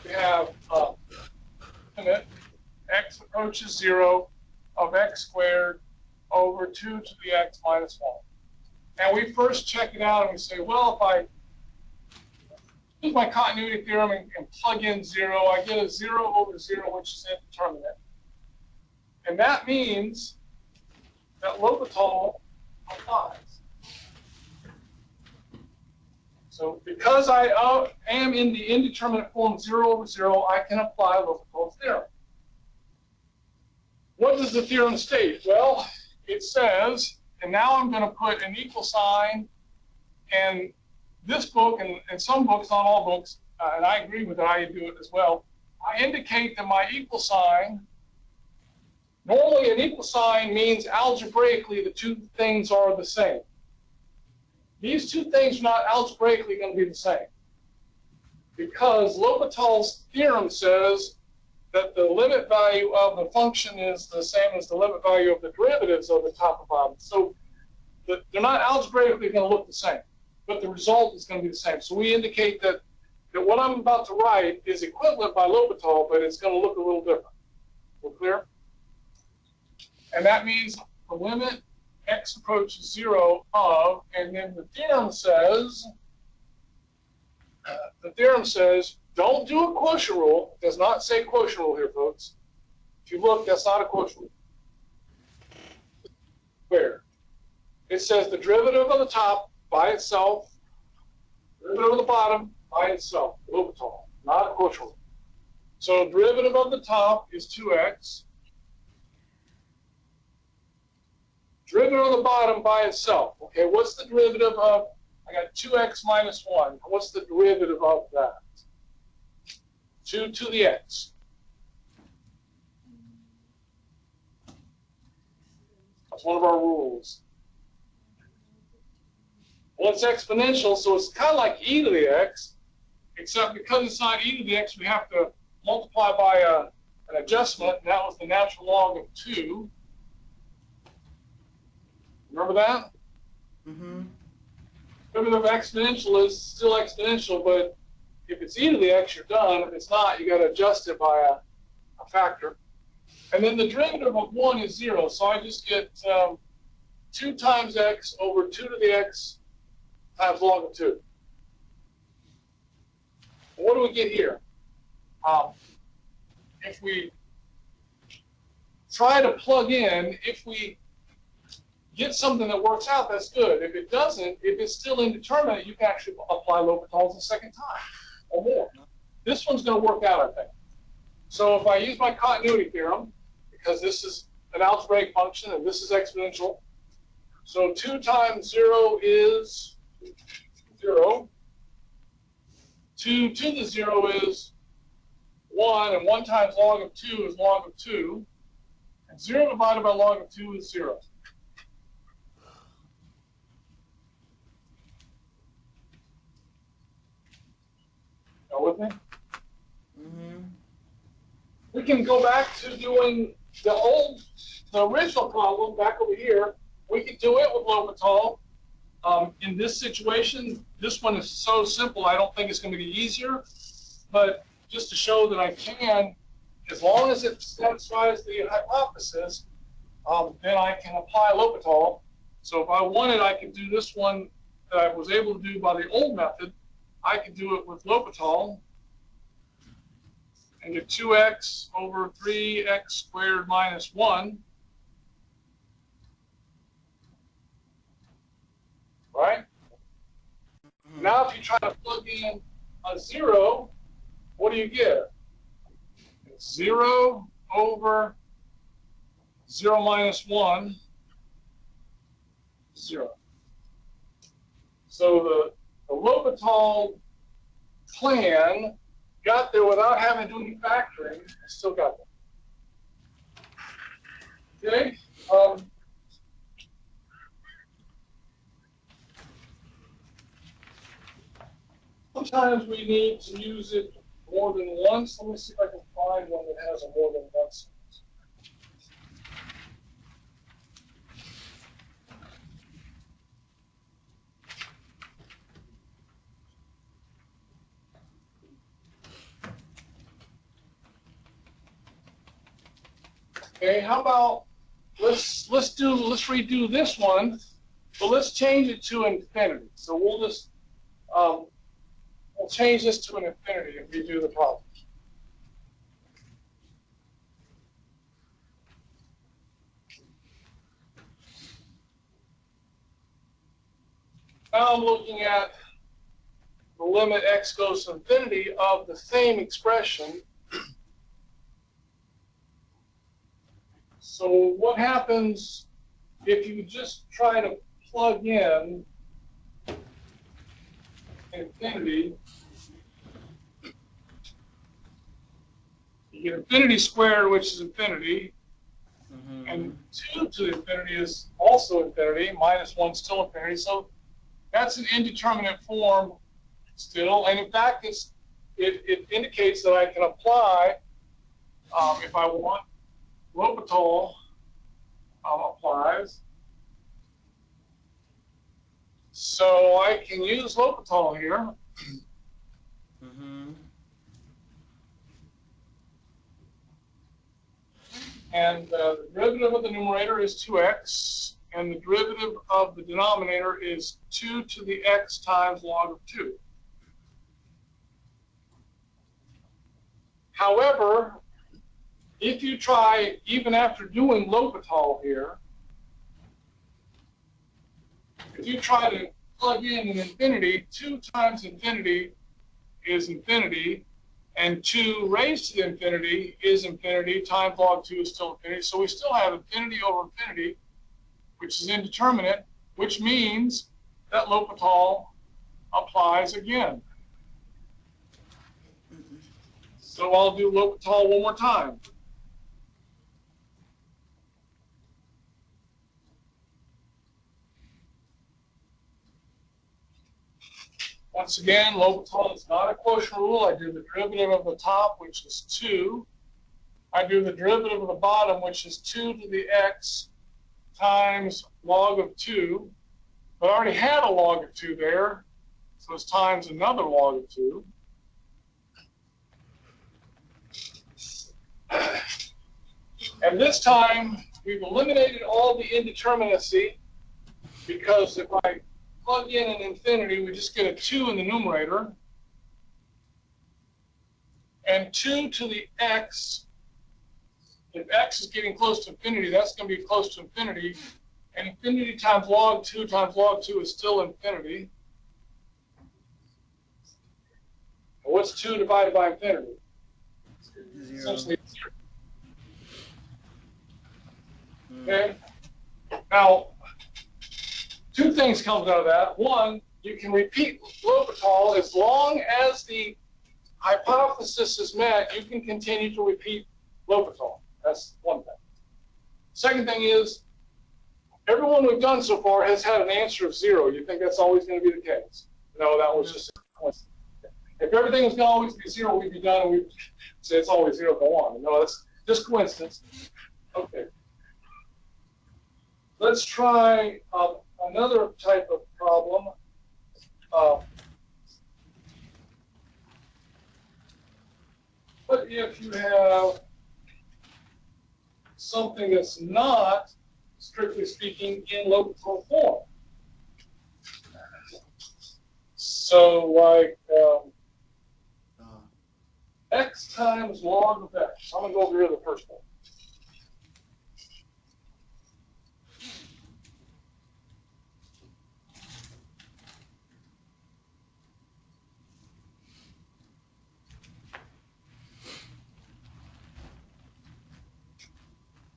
We have limit x approaches 0 of x squared over 2 to the x minus 1. And we first check it out and we say, well, if I use my continuity theorem and plug in 0, I get a 0 over 0, which is indeterminate. And that means that L'Hopital applies. So because I am in the indeterminate form 0 over 0, I can apply L'Hopital's theorem. What does the theorem state? Well, it says, and now I'm going to put an equal sign, and this book, and some books, not all books, and I agree with it, I do it as well, I indicate that my equal sign, normally an equal sign means algebraically the two things are the same. These two things are not algebraically going to be the same, because L'Hopital's theorem says that the limit value of the function is the same as the limit value of the derivatives of the top and bottom. So they're not algebraically going to look the same, but the result is going to be the same. So we indicate that what I'm about to write is equivalent by L'Hopital, but it's going to look a little different. We're clear? And that means the limit x approaches 0 of, and then the theorem says, don't do a quotient rule. It does not say quotient rule here, folks. If you look, that's not a quotient rule. Where? It says the derivative of the top by itself, derivative of the bottom by itself, L'Hopital, not a quotient rule. So derivative of the top is 2x. Derivative of the bottom by itself. Okay, what's the derivative of, I got 2x minus 1. What's the derivative of that? 2 to the x. That's one of our rules. Well, it's exponential, so it's kind of like e to the x, except because it's not e to the x, we have to multiply by an adjustment, and that was the natural log of 2. Remember that? Mm-hmm. Derivative of exponential is still exponential, but if it's e to the x, you're done. If it's not, you got to adjust it by a factor. And then the derivative of 1 is 0, so I just get 2 times x over 2 to the x times log of 2. What do we get here? If we try to plug in, if we get something that works out, that's good. If it doesn't, if it's still indeterminate, you can actually apply L'Hopital's a second time or more. This one's going to work out, I think. So if I use my continuity theorem, because this is an algebraic function and this is exponential, so 2 times 0 is 0. 2 to the 0 is 1, and 1 times log of 2 is log of 2. And 0 divided by log of 2 is 0. with me? Mm-hmm. We can go back to doing the original problem back over here. We could do it with L'Hopital. In this situation, this one is so simple, I don't think it's going to be easier. But just to show that I can, as long as it satisfies the hypothesis, then I can apply L'Hopital. So if I wanted, I could do this one that I was able to do by the old method. I could do it with L'Hopital and get 2x over 3x squared minus 1. Right? Now if you try to plug in a 0, what do you get? 0 over 0 minus 1, 0. So the L'Hopital plan got there without having to do any factoring. I still got there. Okay? Sometimes we need to use it more than once. Let me see if I can find one that has a more than once. Okay, how about let's redo this one, but let's change it to infinity. So we'll just we'll change this to an infinity and redo the problem. Now I'm looking at the limit x goes to infinity of the same expression. So what happens if you just try to plug in infinity? You get infinity squared, which is infinity, and 2 to the infinity is also infinity, minus 1 still infinity. So that's an indeterminate form still, and in fact, it indicates that I can apply, if I want, L'Hopital applies. So I can use L'Hopital here. And the derivative of the numerator is 2x, and the derivative of the denominator is 2 to the x times log of 2. However, if you try, even after doing L'Hopital here, if you try to plug in an infinity, 2 times infinity is infinity, and 2 raised to the infinity is infinity, times log 2 is still infinity. So we still have infinity over infinity, which is indeterminate, which means that L'Hopital applies again. So I'll do L'Hopital one more time. Once again, L'Hopital is not a quotient rule. I do the derivative of the top, which is 2. I do the derivative of the bottom, which is 2 to the x times log of 2. But I already had a log of 2 there, so it's times another log of 2. And this time, we've eliminated all the indeterminacy, because if I plug in an infinity, we just get a 2 in the numerator. And 2 to the x, if x is getting close to infinity, that's going to be close to infinity. And infinity times log 2 is still infinity. And what's 2 divided by infinity? 0. Essentially 0. Okay? Now, two things come out of that. One, you can repeat L'Hopital as long as the hypothesis is met. You can continue to repeat L'Hopital. That's one thing. Second thing is, everyone we've done so far has had an answer of 0. You think that's always going to be the case? No, that was just a coincidence. If everything was going to always be 0, we'd be done, and we'd say it's always 0, go on. No, that's just coincidence. Okay. Let's try another type of problem. What if you have something that's not, strictly speaking, in low control form? So, like x times log of x. I'm going to go over here to the first one.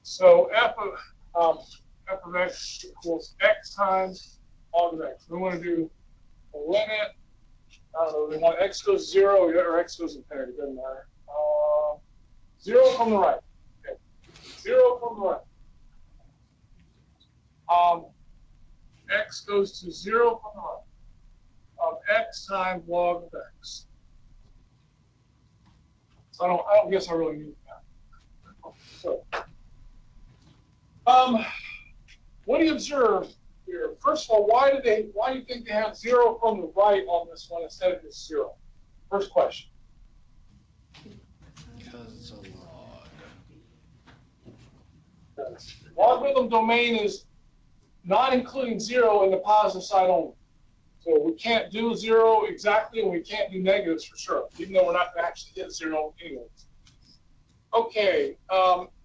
So f of x equals x times log of x. We want to do a limit. I don't know. We want x goes 0 or x goes infinity. Doesn't matter. 0 from the right. Okay. 0 from the right. X goes to 0 from the right. Of x times log of x. So I don't guess I really need that. So, what do you observe here? First of all, why do you think they have 0 from the right on this one instead of just 0? First question. Because it's a log. Logarithm domain is not including 0 in the positive side only. So we can't do 0 exactly, and we can't do negatives for sure, even though we're not going to actually hit 0 anyways. Okay,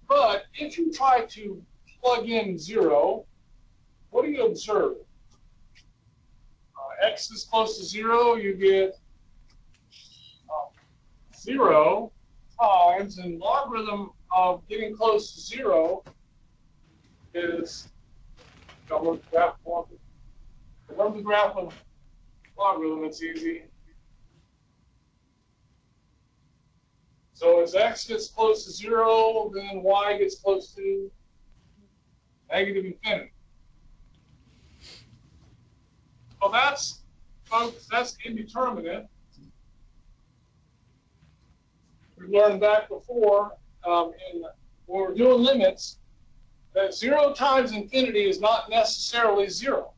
but if you try to plug in 0, what do you observe? X is close to 0, you get 0 times, and logarithm of getting close to 0 is, remember the graph of logarithm, it's easy. So as x gets close to 0, then y gets close to negative infinity. Well, that's, folks, that's indeterminate. We learned back before when we were doing limits that 0 times infinity is not necessarily 0,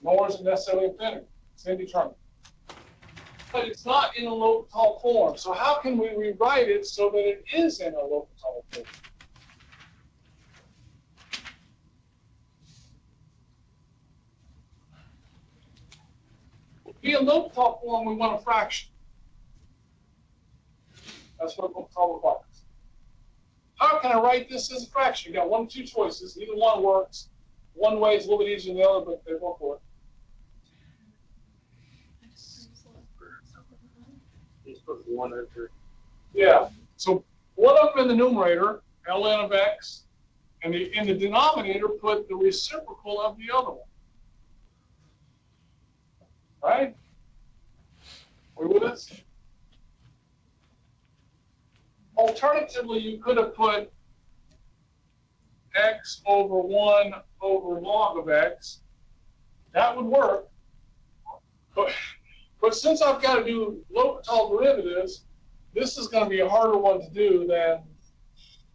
nor is it necessarily infinity. It's indeterminate. But it's not in a L'Hopital form. So how can we rewrite it so that it is in a L'Hopital form? To be a L'Hopital form, we want a fraction. That's what L'Hopital requires. How can I write this as a fraction? You got one of two choices. Either one works. One way is a little bit easier than the other, but they both work. Just put 1 over. Yeah. So one of them in the numerator, ln of x, and in the denominator, put the reciprocal of the other one. Right? Are we with us? Alternatively, you could have put x over 1 over log of x. That would work. But since I've got to do L'Hopital derivatives, this is going to be a harder one to do than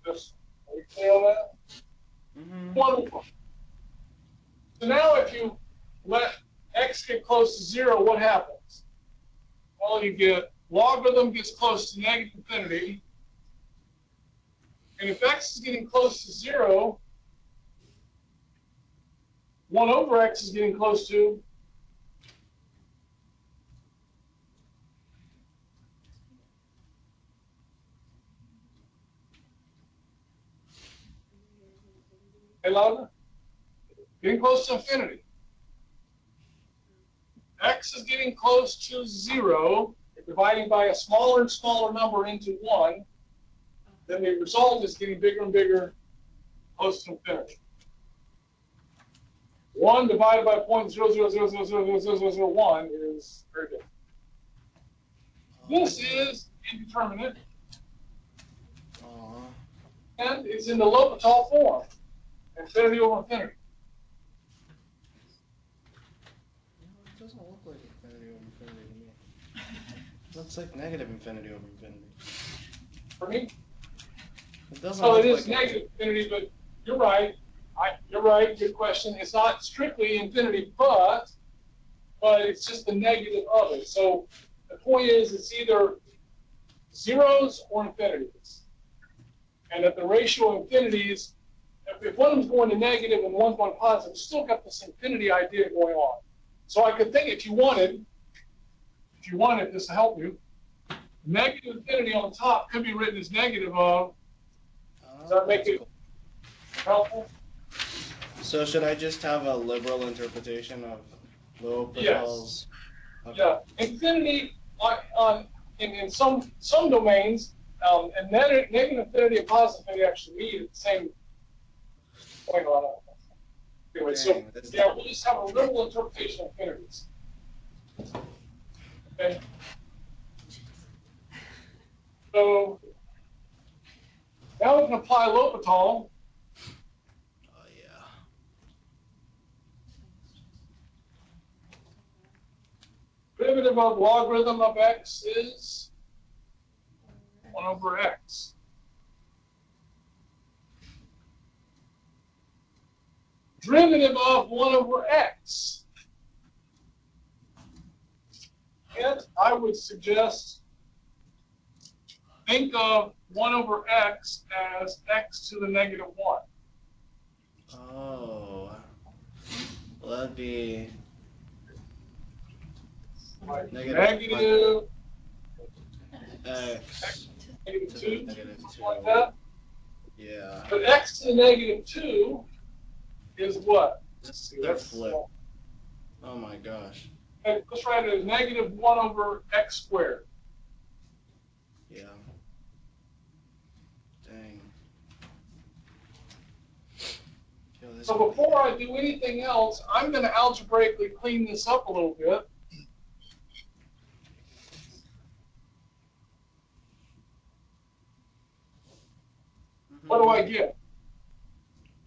this. Are we clear on that? Mm-hmm. So now if you let x get close to 0, what happens? Well, you get logarithm gets close to negative infinity. And if x is getting close to 0, 1 over x is getting close to getting close to infinity. X is getting close to 0, dividing by a smaller and smaller number into 1. Then the result is getting bigger and bigger, close to infinity. 1 divided by 0.000000001 is very big. This is indeterminate, and it's in the L'Hopital form, infinity over infinity. It doesn't look like infinity over infinity to me. Looks like negative infinity over infinity. For me, It doesn't so look it is like negative infinity, but you're right. You're right. Good question. It's not strictly infinity, but it's just the negative of it. So the point is, it's either zeros or infinities. And if the ratio of infinities, if one is going to negative and one's going to positive, it's still got this infinity idea going on. So I could think, if you wanted this to help you, negative infinity on top could be written as negative of. Does that make it helpful? So should I just have a liberal interpretation of L'Hopital's? Yes. Okay. Yeah, infinity in some domains, and negative infinity and positive infinity actually mean the same point on it. Anyway, so yeah, we'll just have a liberal interpretation of infinities. Okay. So now we can apply L'Hopital. Oh yeah. Derivative of logarithm of x is 1 over x. Derivative of 1 over x. And I would suggest think of 1 over x as x to the negative 1. Oh. Well, that'd be negative x negative to the 2, negative 2. like that. Yeah. But x to the negative 2 is what? They're flipped. Oh my gosh. Let's write it as negative 1 over x squared. Yeah. Dang. Yo, this So before I do anything else, I'm going to algebraically clean this up a little bit. What do I get?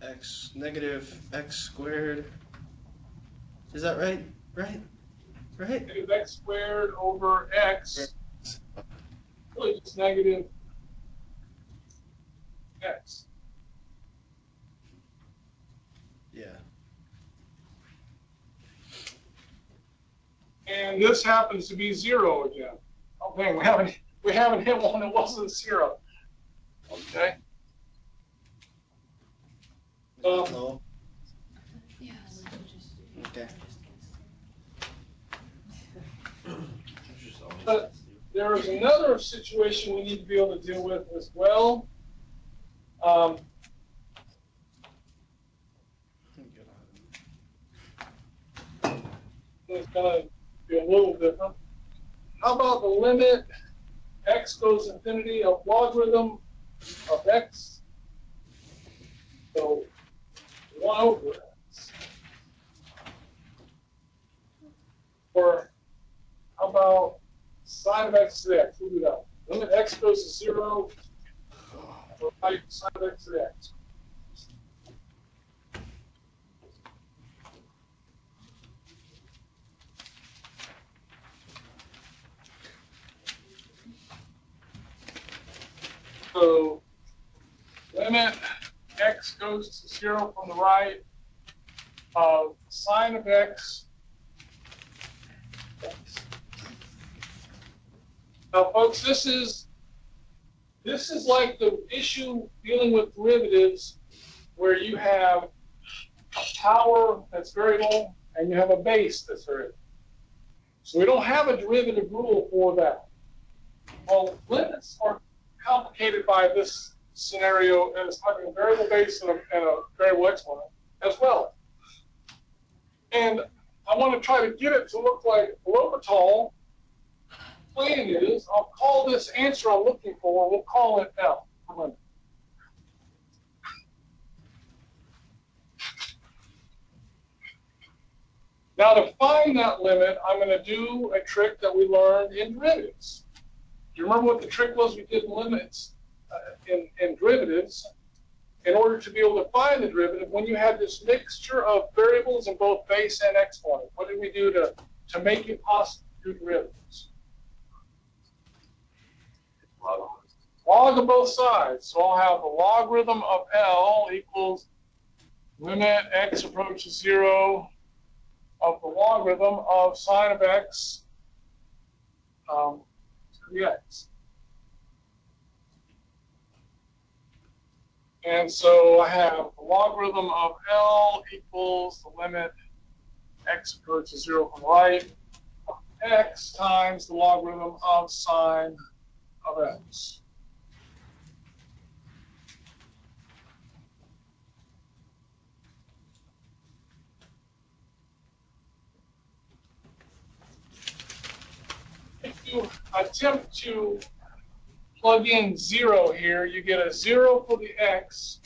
X negative x squared. Is that right? Right? Negative x squared over x. Really just negative x. Yeah. And this happens to be 0 again. Oh dang, we haven't hit one that wasn't 0. Okay. Hello. Yes. Okay. But there is another situation we need to be able to deal with as well. It's going to be a little different. How about the limit x goes infinity of logarithm of x? So 1 over x. Or how about sine of x to the x? We'll do that. Limit x goes to 0, or sine of x to the x. So limit x goes to 0 from the right of sine of x. Now, folks, this is like the issue dealing with derivatives, where you have a power that's variable and you have a base that's variable. So we don't have a derivative rule for that. Well, limits are complicated by this scenario as having a variable base and a variable exponent as well. And I want to try to get it to look like L'Hopital. Plan is, I'll call this answer I'm looking for, we'll call it L for limit. Now to find that limit, I'm going to do a trick that we learned in derivatives. Do you remember what the trick was we did in limits in derivatives? In order to be able to find the derivative, when you had this mixture of variables in both base and exponent, what did we do to make it possible to do derivatives? Log of both sides. So I'll have the logarithm of L equals limit x approaches 0 of the logarithm of sine of x to the x. And so I have the logarithm of L equals the limit x approaches 0 from the right of x times the logarithm of sine of x. If you attempt to plug in 0 here, you get a 0 for the x.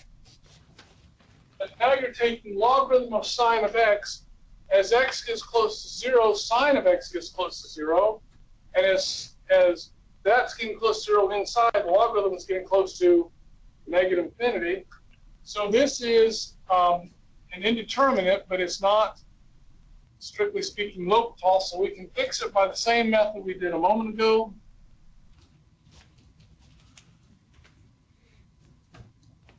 But now you're taking logarithm of sine of x. As x gets close to 0, sine of x gets close to 0. And as that's getting close to 0 inside, the logarithm is getting close to negative infinity. So this is an indeterminate, but it's not, strictly speaking, L'Hopital, so we can fix it by the same method we did a moment ago.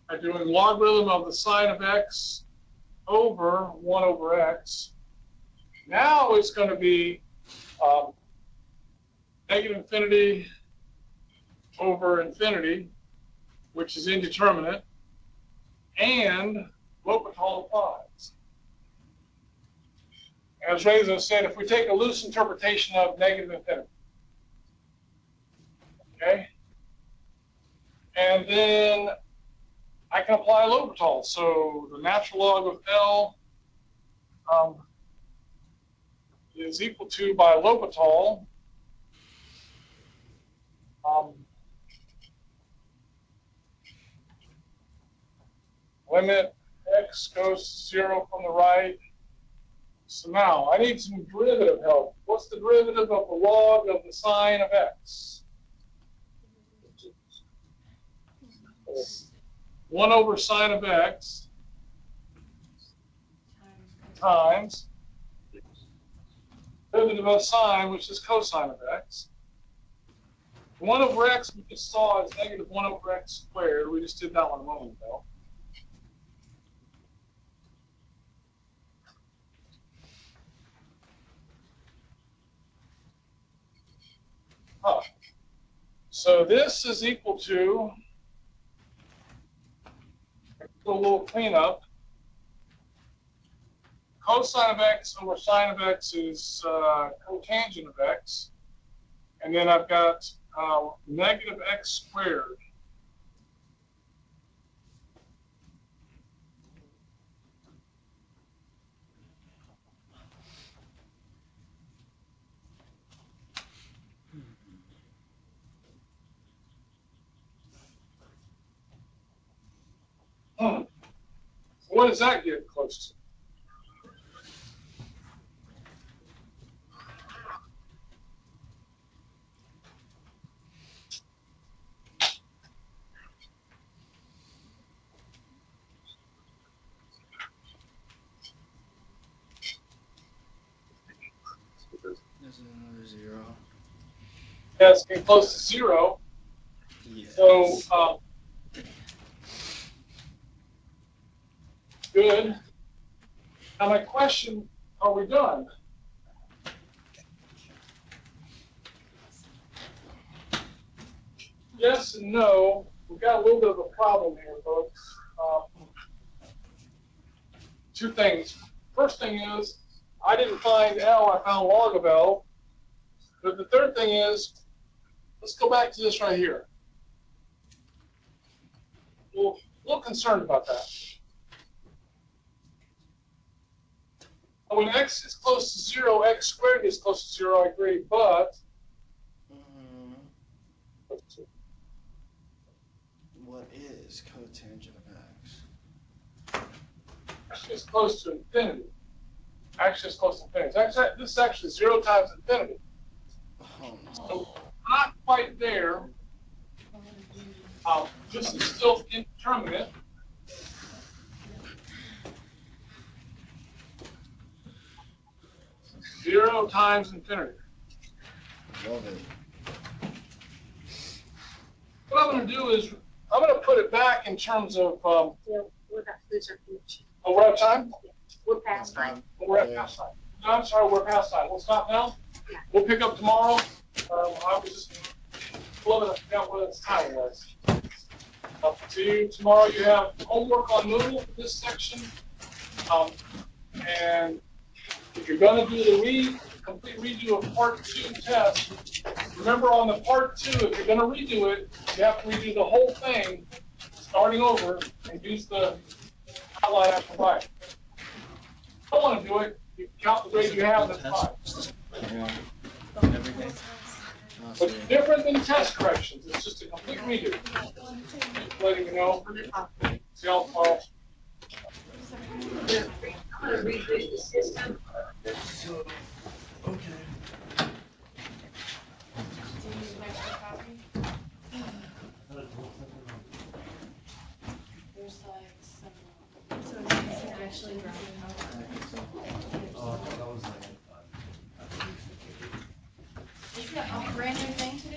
By doing logarithm of the sine of x over 1 over x. Now it's going to be negative infinity over infinity, which is indeterminate, and L'Hopital applies. As Reza said, if we take a loose interpretation of negative infinity, okay, and then I can apply L'Hopital. So the natural log of L is equal to, by L'Hopital, limit x goes to 0 from the right. So now I need some derivative help. What's the derivative of the log of the sine of x? 1 over sine of x times derivative of sine, which is cosine of x. 1 over x we just saw is negative 1 over x squared. We just did that one a moment ago. So this is equal to, do a little cleanup. Cosine of x over sine of x is cotangent of x. And then I've got negative x squared. What does that get close to? There's another 0. Yeah, it's getting close to 0. Yes. So, good. Now my question, are we done? Yes and no. We've got a little bit of a problem here, folks. Two things. First thing is, I didn't find L, I found log of L. But the third thing is, let's go back to this right here. Well, a little concerned about that. When x is close to 0, x squared is close to 0, I agree, but what is cotangent of x? Actually, it's close to infinity. Actually, it's close to infinity. Actually, this is actually 0 times infinity. Oh, no. So not quite there. This is still indeterminate. Zero times infinity. Love it. what I'm gonna do is, I'm gonna put it back in terms of, Yeah, we're about to lose our connection. oh, we're out of time? We're past time. We're at past time. No, I'm sorry, we're past time. We'll stop now. We'll pick up tomorrow. I was just looking at forgot what its time was. Up to you. Tomorrow you have homework on Moodle for this section. And if you're gonna do the complete redo of part 2 test, remember on the part 2, if you're gonna redo it, you have to redo the whole thing, starting over, and use the outline I provided. If you don't wanna do it, you count the grade you have, that's fine. Everything. But it's different than test corrections, it's just a complete redo. Just letting you know. See how far. I'm gonna reboot the system. Okay. Do you need an extra copy? There's like some. So it's actually wrong. You got a brand new thing to do?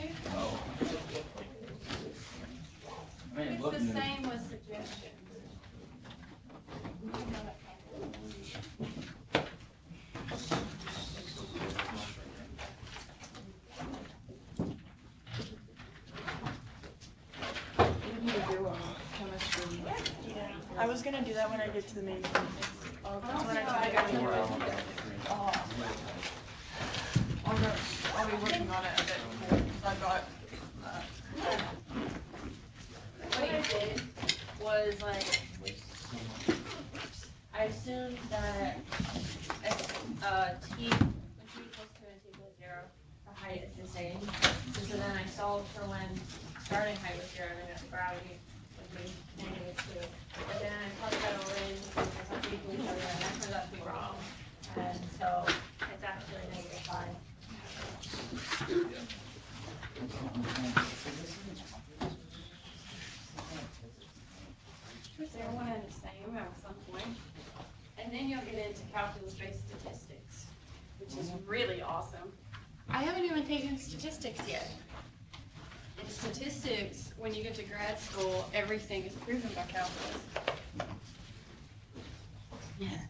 It's the same with suggestions. We need to do chemistry. Yeah, I was gonna do that when I get to the main campus. That's when I gotta do it. I'll be working on it a bit more, 'cause I've got, What I did was like, I assumed that T, when T equals 2 and T equals 0, the height is the same. So then I solved for when starting height was 0 and then gravity would be -2. But then I plugged that all in because I have to equal each other and that turned out to be wrong. And so it's actually -5. They're one and the same at some point. And then you'll get into calculus-based statistics, which is really awesome. I haven't even taken statistics yet. In statistics, when you get to grad school, everything is proven by calculus. Yeah.